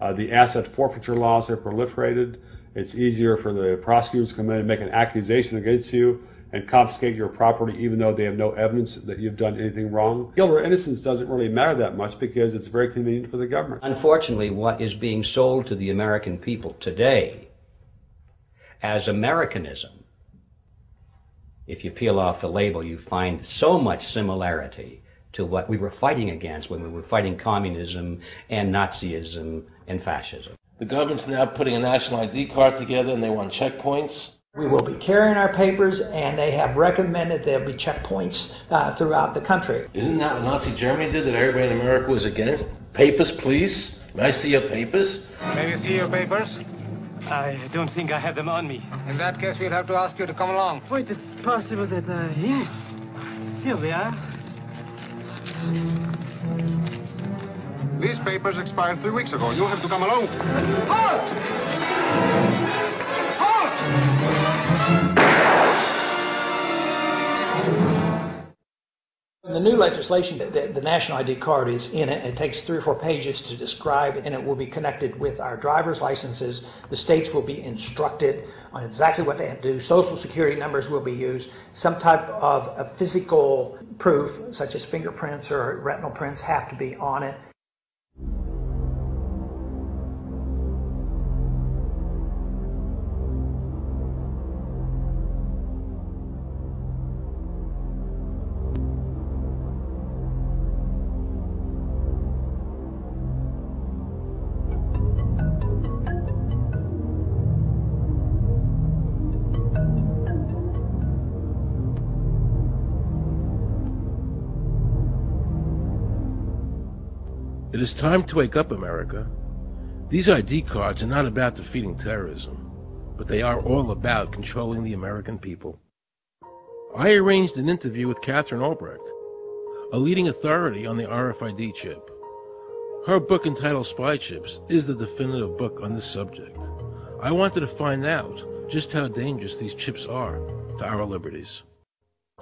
The asset forfeiture laws have proliferated. It's easier for the prosecutors to come in and make an accusation against you and confiscate your property even though they have no evidence that you've done anything wrong. Guilt or innocence doesn't really matter that much because it's very convenient for the government. Unfortunately, what is being sold to the American people today as Americanism, if you peel off the label, you find so much similarity to what we were fighting against when we were fighting communism and Nazism and fascism. The government's now putting a national ID card together and they want checkpoints. We will be carrying our papers, and they have recommended there'll be checkpoints throughout the country. Isn't that what Nazi Germany did that everybody in America was against? Papers, please. May I see your papers? May we see your papers? I don't think I have them on me. In that case, we'll have to ask you to come along. Wait, it's possible that, yes. Here we are. These papers expired 3 weeks ago. You'll have to come along. Halt! In the new legislation, the national ID card is in it. It takes 3 or 4 pages to describe, and it will be connected with our driver's licenses. The states will be instructed on exactly what they have to do. Social security numbers will be used. Some type of a physical proof, such as fingerprints or retinal prints, have to be on it. It is time to wake up, America. These ID cards are not about defeating terrorism, but they are all about controlling the American people. I arranged an interview with Catherine Albrecht, a leading authority on the RFID chip. Her book entitled Spy Chips is the definitive book on this subject. I wanted to find out just how dangerous these chips are to our liberties.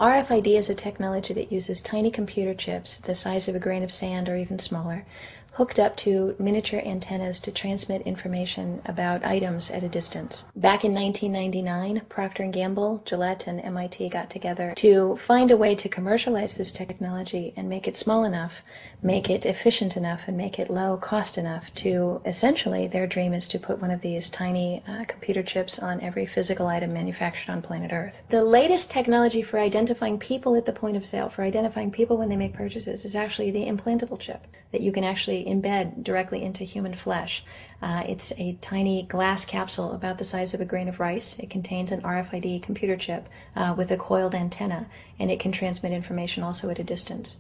RFID is a technology that uses tiny computer chips the size of a grain of sand or even smaller, hooked up to miniature antennas to transmit information about items at a distance. Back in 1999, Procter & Gamble, Gillette, and MIT got together to find a way to commercialize this technology and make it small enough, make it efficient enough, and make it low cost enough to, essentially, their dream is to put one of these tiny computer chips on every physical item manufactured on planet Earth. The latest technology for identifying people at the point of sale, for identifying people when they make purchases, is actually the implantable chip that you can actually embed directly into human flesh. It's a tiny glass capsule about the size of a grain of rice. It contains an RFID computer chip with a coiled antenna, and it can transmit information also at a distance.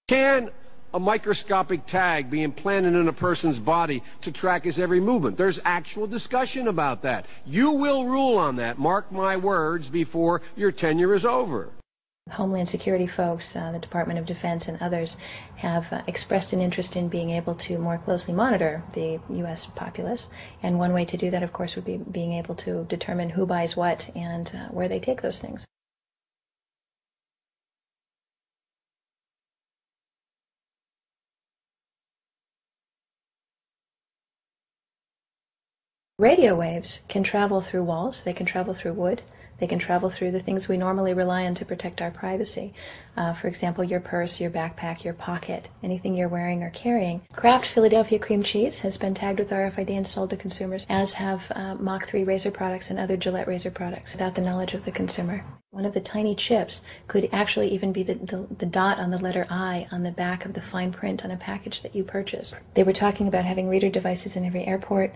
Can a microscopic tag be implanted in a person's body to track his every movement? There's actual discussion about that. You will rule on that, mark my words, before your tenure is over. Homeland Security folks, the Department of Defense, and others have expressed an interest in being able to more closely monitor the U.S. populace. And one way to do that, of course, would be being able to determine who buys what and where they take those things. Radio waves can travel through walls, they can travel through wood, they can travel through the things we normally rely on to protect our privacy. For example, your purse, your backpack, your pocket, anything you're wearing or carrying. Kraft Philadelphia cream cheese has been tagged with RFID and sold to consumers, as have Mach 3 razor products and other Gillette razor products, without the knowledge of the consumer. One of the tiny chips could actually even be the dot on the letter I on the back of the fine print on a package that you purchase. They were talking about having reader devices in every airport,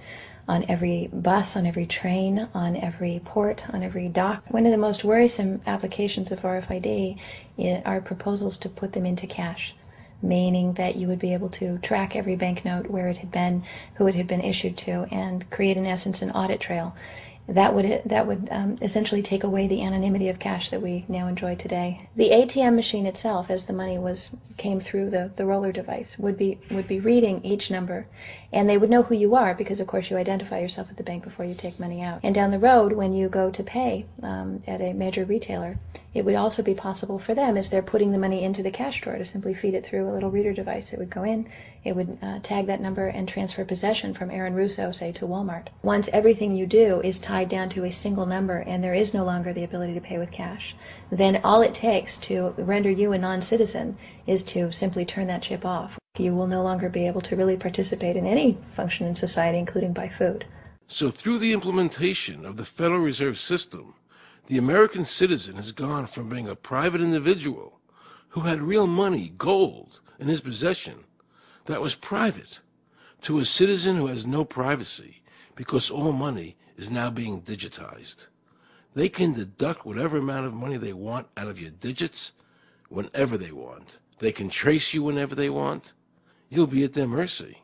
on every bus, on every train, on every port, on every dock. One of the most worrisome applications of RFID are proposals to put them into cash, meaning that you would be able to track every banknote, where it had been, who it had been issued to, and create, in essence, an audit trail. That would essentially take away the anonymity of cash that we now enjoy today. The ATM machine itself, as the money came through the roller device, would be reading each number, and they would know who you are because, of course, you identify yourself at the bank before you take money out. And down the road, when you go to pay at a major retailer, it would also be possible for them, as they're putting the money into the cash drawer, to simply feed it through a little reader device. It would go in, it would tag that number and transfer possession from Aaron Russo, say, to Walmart. Once everything you do is tied down to a single number and there is no longer the ability to pay with cash, then all it takes to render you a non-citizen is to simply turn that chip off. You will no longer be able to really participate in any function in society, including buy food. So through the implementation of the Federal Reserve System, the American citizen has gone from being a private individual who had real money, gold, in his possession that was private, to a citizen who has no privacy because all money is now being digitized. They can deduct whatever amount of money they want out of your digits whenever they want. They can trace you whenever they want. You'll be at their mercy.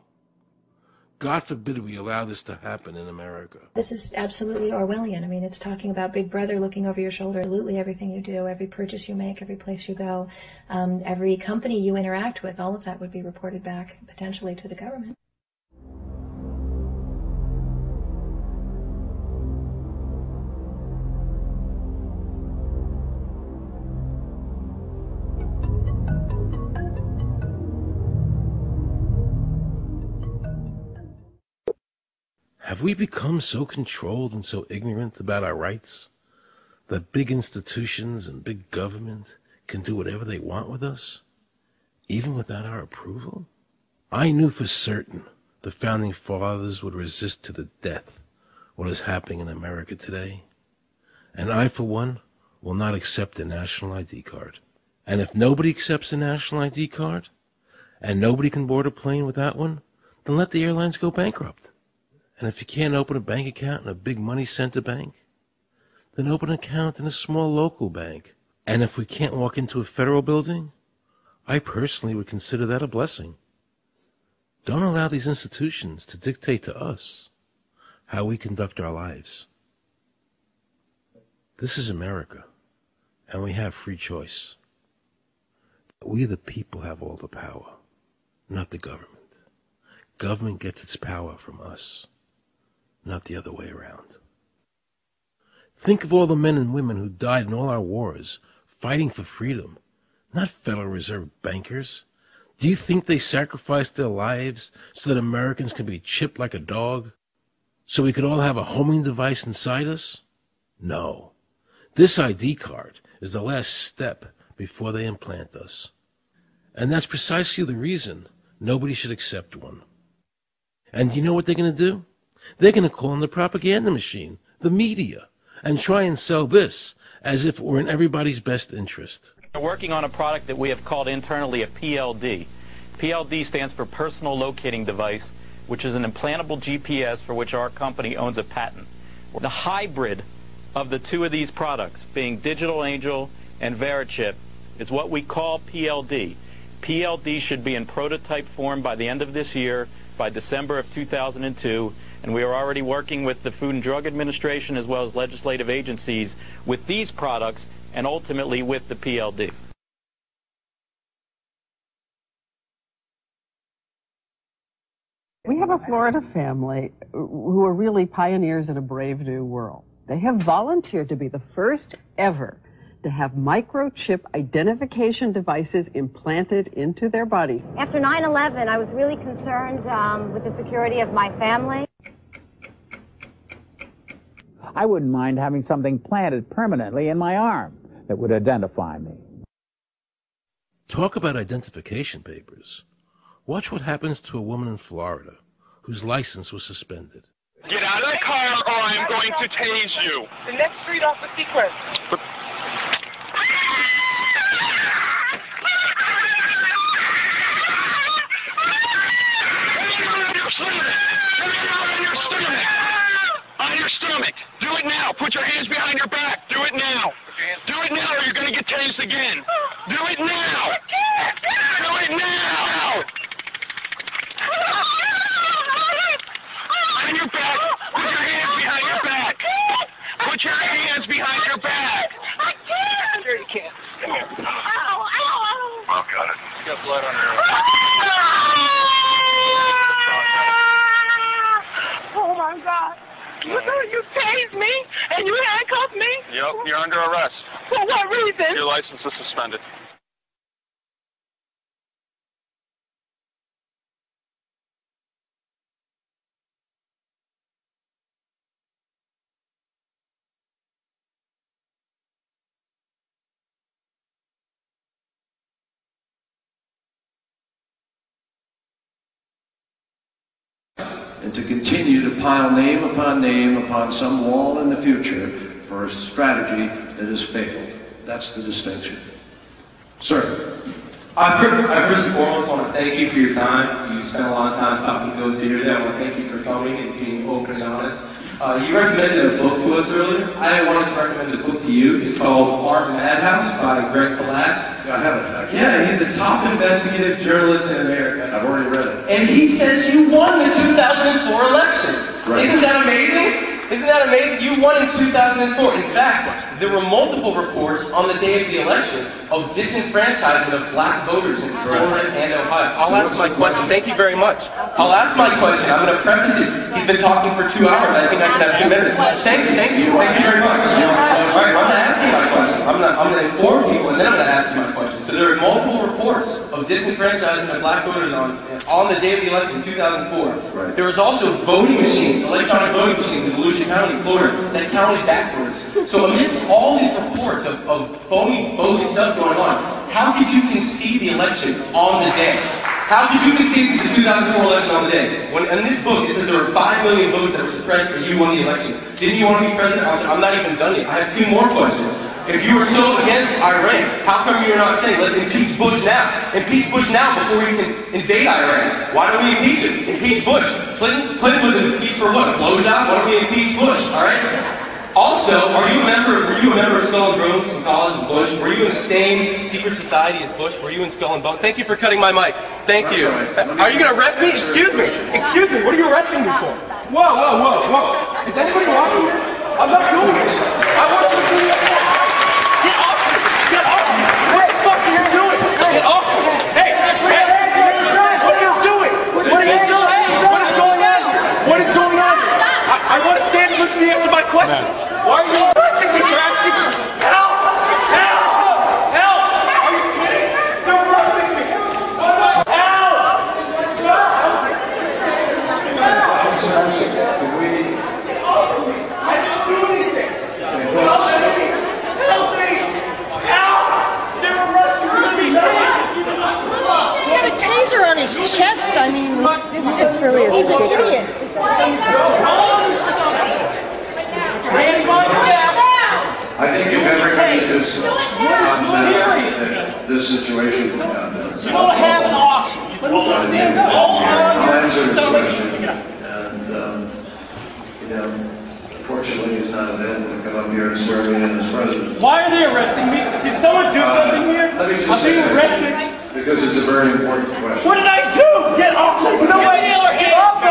God forbid we allow this to happen in America. This is absolutely Orwellian. I mean, it's talking about Big Brother looking over your shoulder. Absolutely everything you do, every purchase you make, every place you go, every company you interact with, all of that would be reported back potentially to the government. Have we become so controlled and so ignorant about our rights that big institutions and big government can do whatever they want with us, even without our approval? I knew for certain the Founding Fathers would resist to the death what is happening in America today. And I, for one, will not accept a national ID card. And if nobody accepts a national ID card, and nobody can board a plane without one, then let the airlines go bankrupt. And if you can't open a bank account in a big money center bank, then open an account in a small local bank. And if we can't walk into a federal building, I personally would consider that a blessing. Don't allow these institutions to dictate to us how we conduct our lives. This is America, and we have free choice. We the people have all the power, not the government. Government gets its power from us, not the other way around. Think of all the men and women who died in all our wars, fighting for freedom, not Federal Reserve bankers. Do you think they sacrificed their lives so that Americans can be chipped like a dog? So we could all have a homing device inside us? No. This ID card is the last step before they implant us. And that's precisely the reason nobody should accept one. And you know what they're going to do? They're going to call in the propaganda machine, the media, and try and sell this as if it were in everybody's best interest. We're working on a product that we have called internally a PLD. PLD stands for Personal Locating Device, which is an implantable GPS for which our company owns a patent. The hybrid of the two of these products, being Digital Angel and Verichip, is what we call PLD. PLD should be in prototype form by the end of this year, by December of 2002, and we are already working with the Food and Drug Administration as well as legislative agencies with these products and ultimately with the PLD. We have a Florida family who are really pioneers in a brave new world. They have volunteered to be the first ever to have microchip identification devices implanted into their body. After 9/11, I was really concerned with the security of my family. I wouldn't mind having something planted permanently in my arm that would identify me. Talk about identification papers. Watch what happens to a woman in Florida whose license was suspended. Get out of the car or I'm going to tase you. The next street off the Seacrest. On your stomach. Do it now. Put your hands behind your back. Do it now. Do it now or you're going to get tased again. Do it now. Do it now. On your back. Put your hands behind your back. Put your hands behind your back. I can't. Sure you can. Come here. Ow, ow, ow. Oh, got it. You got blood on her. Oh, my God. You tased me and you handcuffed me? Yep, you're under arrest. For what reason? Your license is suspended. And to continue to pile name upon some wall in the future for a strategy that has failed. That's the distinction. Sir. I first and foremost want to thank you for your time. You spent a lot of time talking to those who hear that. I want to thank you for coming and being open and honest. You recommended a book to us earlier. I wanted to recommend a book to you. It's called Art Madhouse by Greg Palat. I haven't actually. Yeah, he's the top investigative journalist in America. I've already read it. And he says you won the 2004 election. Right. Isn't that amazing? Isn't that amazing? You won in 2004. In fact, there were multiple reports on the day of the election of disenfranchisement of black voters in Florida and Ohio. I'll ask my question. Thank you very much. I'll ask my question. I'm going to preface it. He's been talking for 2 hours. I think I can have 2 minutes. Thank you very much. All right, I'm going to ask you my question. I'm going to inform people, and then I'm going to ask you my question. So there are multiple reports of disenfranchisement of black voters on the day of the election in 2004. Right. There was also voting machines, electronic voting machines in Volusia County, Florida, that counted backwards. So amidst all these reports of phony stuff going on, how could you concede the election on the day? How could you concede the 2004 election on the day? When in this book it says there were 5 million votes that were suppressed and you won the election. Didn't you want to be president? I'm not even done yet. I have 2 more questions. If you were so against Iran, how come you're not saying, let's impeach Bush now? Impeach Bush now before we can invade Iran. Why don't we impeach him? Impeach Bush. Clinton was impeached for what? A blowjob? Why don't we impeach Bush? All right? Also, were you a member of Skull and Bones in college with Bush? Were you in the same secret society as Bush? Were you in Skull and Bones? Thank you for cutting my mic. Thank you. Are you going to arrest me? Excuse me. Excuse me. What are you arresting me for? Whoa, whoa, whoa, whoa. Is anybody watching this? I'm not doing this. I want to see you. Get off me. Get off me. What the fuck are you doing? Get off me. Hey, hey. What are you doing? What are you doing? What is going on here? What is going on here? I want to stand and listen to the answer to my question. Why are you arresting me for asking for help? Help! Help! Are you kidding? You're arresting me! Help! I didn't do anything! Help me! Help me! Help! They're arresting me! He's got a taser on his chest. I mean, this really is ridiculous. He's an idiot. Hands behind your back! I think if everybody just this situation would happen. You don't have an option. You just stand up. Hold on your stomach. And, fortunately, he's not available to come up here and serve me as president. Why are they arresting me? Did someone do something here? I'm being arrested. Because it's a very important question. What did I do? Get off me! Get off me!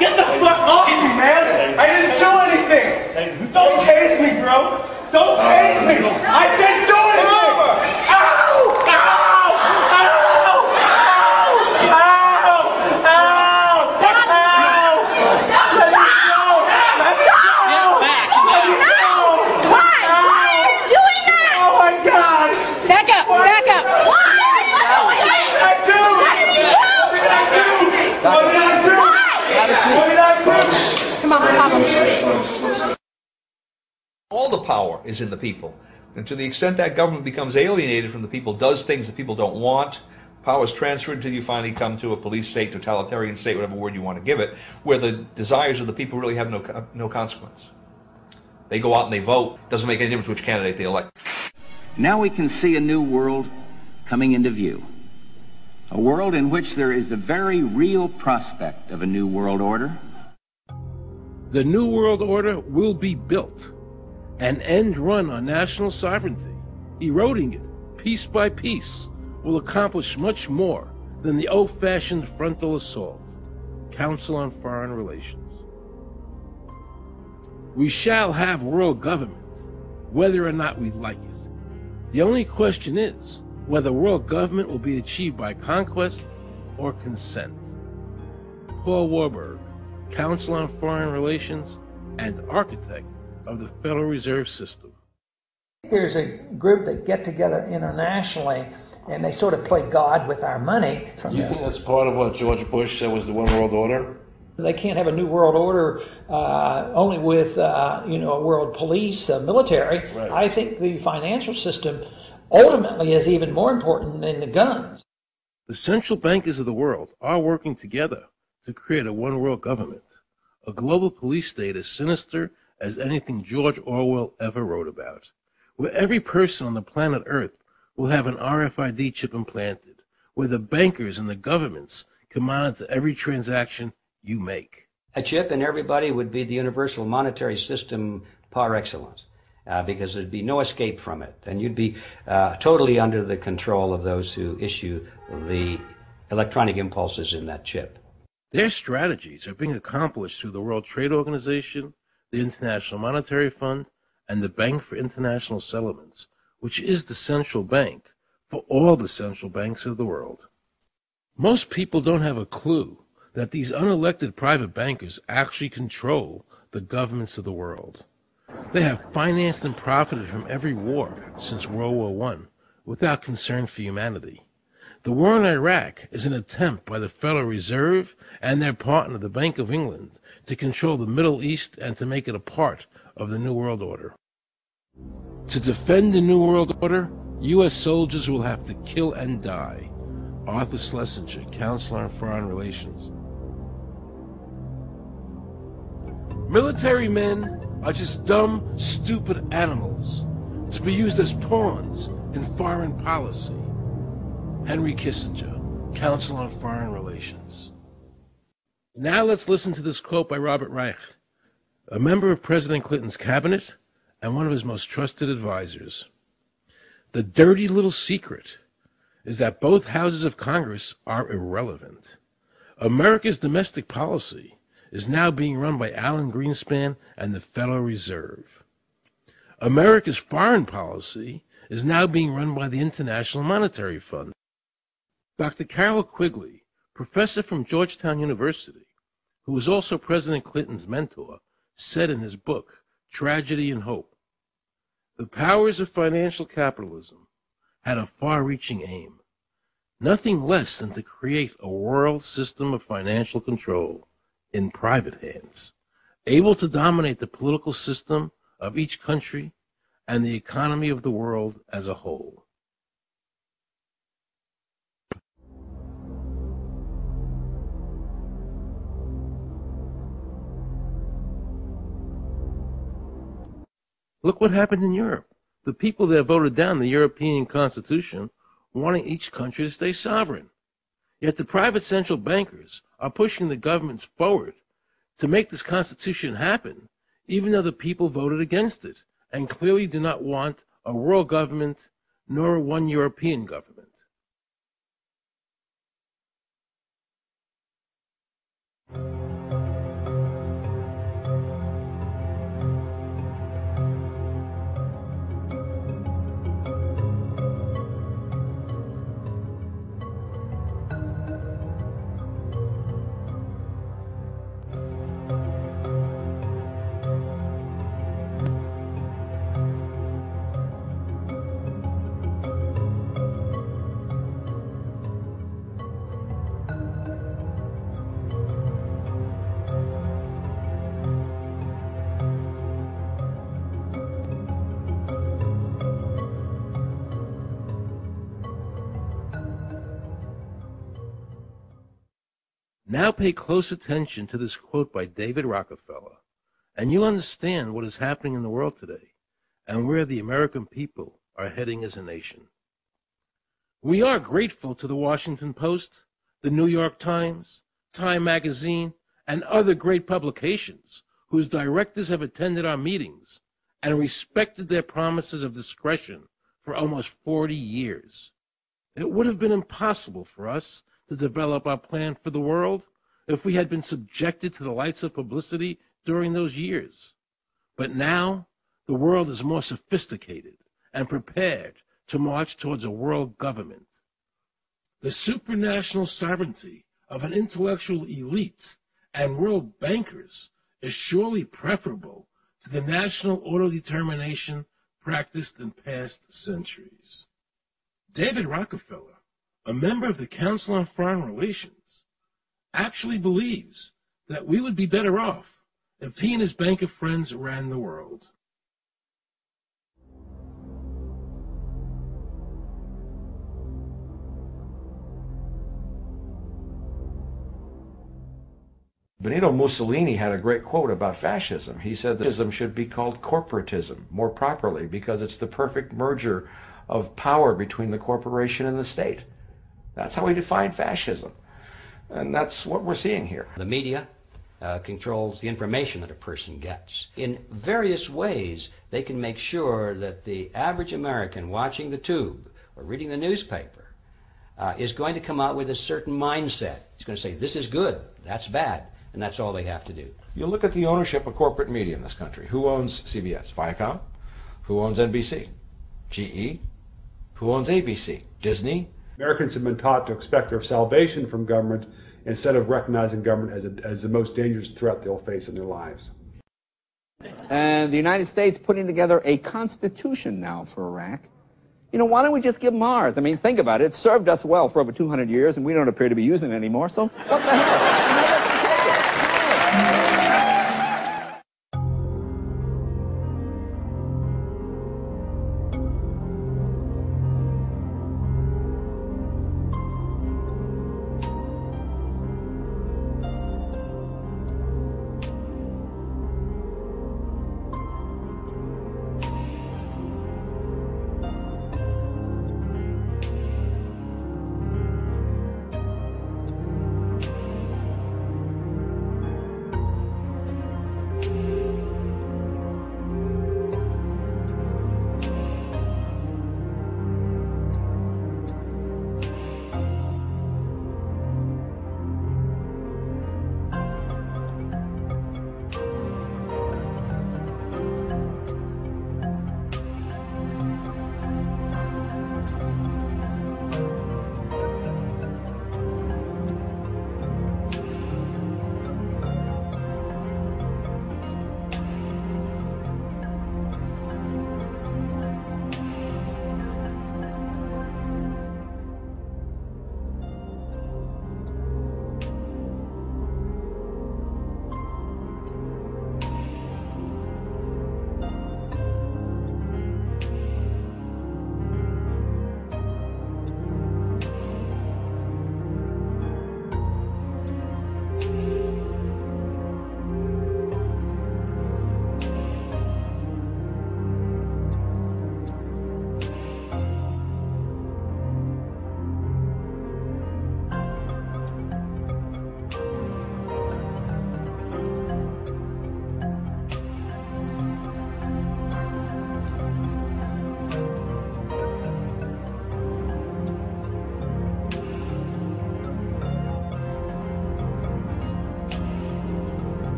Get the fuck off me, man! I didn't do anything! Don't tase me, bro! Don't tase me! I didn't do anything! Ow! Ow! Ow! Ow! Ow! Ow! Let me go! Let me go! Let me go! Why? Why are you doing that? Oh my God! Back up! Back up! Why? What did I do? What did I do? What did I do? Come on, Papa. All the power is in the people. And to the extent that government becomes alienated from the people, does things that people don't want, power is transferred until you finally come to a police state, totalitarian state, whatever word you want to give it, where the desires of the people really have no consequence. They go out and they vote. Doesn't make any difference which candidate they elect. Now we can see a new world coming into view. A world in which there is the very real prospect of a new world order. The New World Order will be built. An end run on national sovereignty, eroding it piece by piece, will accomplish much more than the old-fashioned frontal assault. Council on Foreign Relations. We shall have world government, whether or not we like it. The only question is whether world government will be achieved by conquest or consent. Paul Warburg, Council on Foreign Relations and architect of the Federal Reserve System. There's a group that get together internationally and they sort of play God with our money. You think that's part of what George Bush said was the one world order? They can't have a new world order only with a world police, military. Right. I think the financial system ultimately is even more important than the guns. The central bankers of the world are working together to create a one world government, a global police state as sinister as anything George Orwell ever wrote about, where every person on the planet Earth will have an RFID chip implanted, where the bankers and the governments can monitor every transaction you make. A chip in everybody would be the universal monetary system par excellence, because there'd be no escape from it, and you'd be totally under the control of those who issue the electronic impulses in that chip. Their strategies are being accomplished through the World Trade Organization, the International Monetary Fund, and the Bank for International Settlements, which is the central bank for all the central banks of the world. Most people don't have a clue that these unelected private bankers actually control the governments of the world. They have financed and profited from every war since World War I, without concern for humanity. The war in Iraq is an attempt by the Federal Reserve and their partner, the Bank of England, to control the Middle East and to make it a part of the New World Order. To defend the New World Order, U.S. soldiers will have to kill and die. Arthur Schlesinger, Counselor on Foreign Relations. Military men are just dumb, stupid animals to be used as pawns in foreign policy. Henry Kissinger, Counsel on Foreign Relations. Now let's listen to this quote by Robert Reich, a member of President Clinton's cabinet and one of his most trusted advisors. The dirty little secret is that both houses of Congress are irrelevant. America's domestic policy is now being run by Alan Greenspan and the Federal Reserve. America's foreign policy is now being run by the International Monetary Fund. Dr. Carol Quigley, professor from Georgetown University, who was also President Clinton's mentor, said in his book, Tragedy and Hope, the powers of financial capitalism had a far-reaching aim, nothing less than to create a world system of financial control in private hands, able to dominate the political system of each country and the economy of the world as a whole. Look what happened in Europe. The people there voted down the European Constitution, wanting each country to stay sovereign. Yet the private central bankers are pushing the governments forward to make this Constitution happen, even though the people voted against it and clearly do not want a world government nor one European government. Now pay close attention to this quote by David Rockefeller, and you'll understand what is happening in the world today and where the American people are heading as a nation. We are grateful to the Washington Post, the New York Times, Time Magazine, and other great publications whose directors have attended our meetings and respected their promises of discretion for almost 40 years. It would have been impossible for us to develop our plan for the world if we had been subjected to the lights of publicity during those years. But now, the world is more sophisticated and prepared to march towards a world government. The supranational sovereignty of an intellectual elite and world bankers is surely preferable to the national autodetermination practiced in past centuries. David Rockefeller, a member of the Council on Foreign Relations, actually believes that we would be better off if he and his bank of friends ran the world. Benito Mussolini had a great quote about fascism. He said that fascism should be called corporatism more properly because it's the perfect merger of power between the corporation and the state. That's how we define fascism. And that's what we're seeing here. The media controls the information that a person gets. In various ways, they can make sure that the average American watching the tube or reading the newspaper is going to come out with a certain mindset. He's going to say, this is good, that's bad, and that's all they have to do. You look at the ownership of corporate media in this country. Who owns CBS? Viacom? Who owns NBC? GE? Who owns ABC? Disney? Americans have been taught to expect their salvation from government instead of recognizing government as the most dangerous threat they'll face in their lives. And the United States putting together a constitution now for Iraq You know, why don't we just give them ours? I mean, think about it. It served us well for over 200 years, and we don't appear to be using it anymore, so what the hell?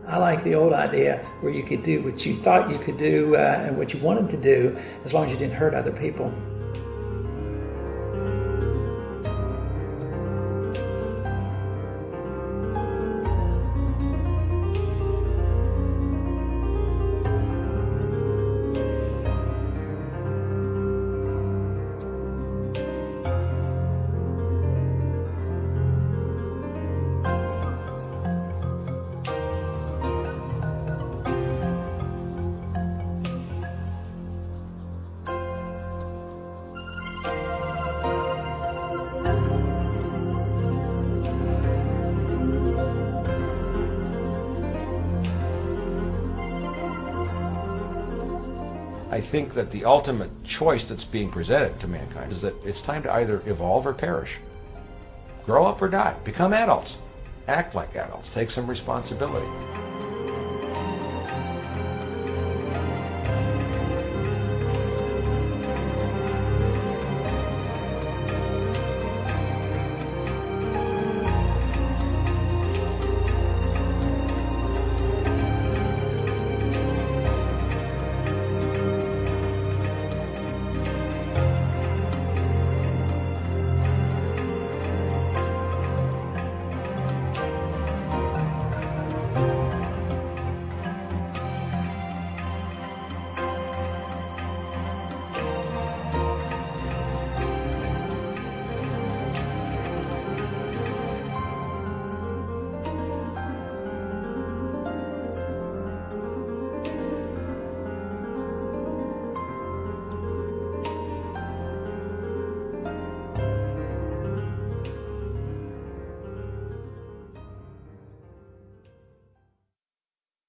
I like the old idea where you could do what you thought you could do and what you wanted to do as long as you didn't hurt other people. I think that the ultimate choice that's being presented to mankind is that it's time to either evolve or perish. Grow up or die. Become adults. Act like adults. Take some responsibility.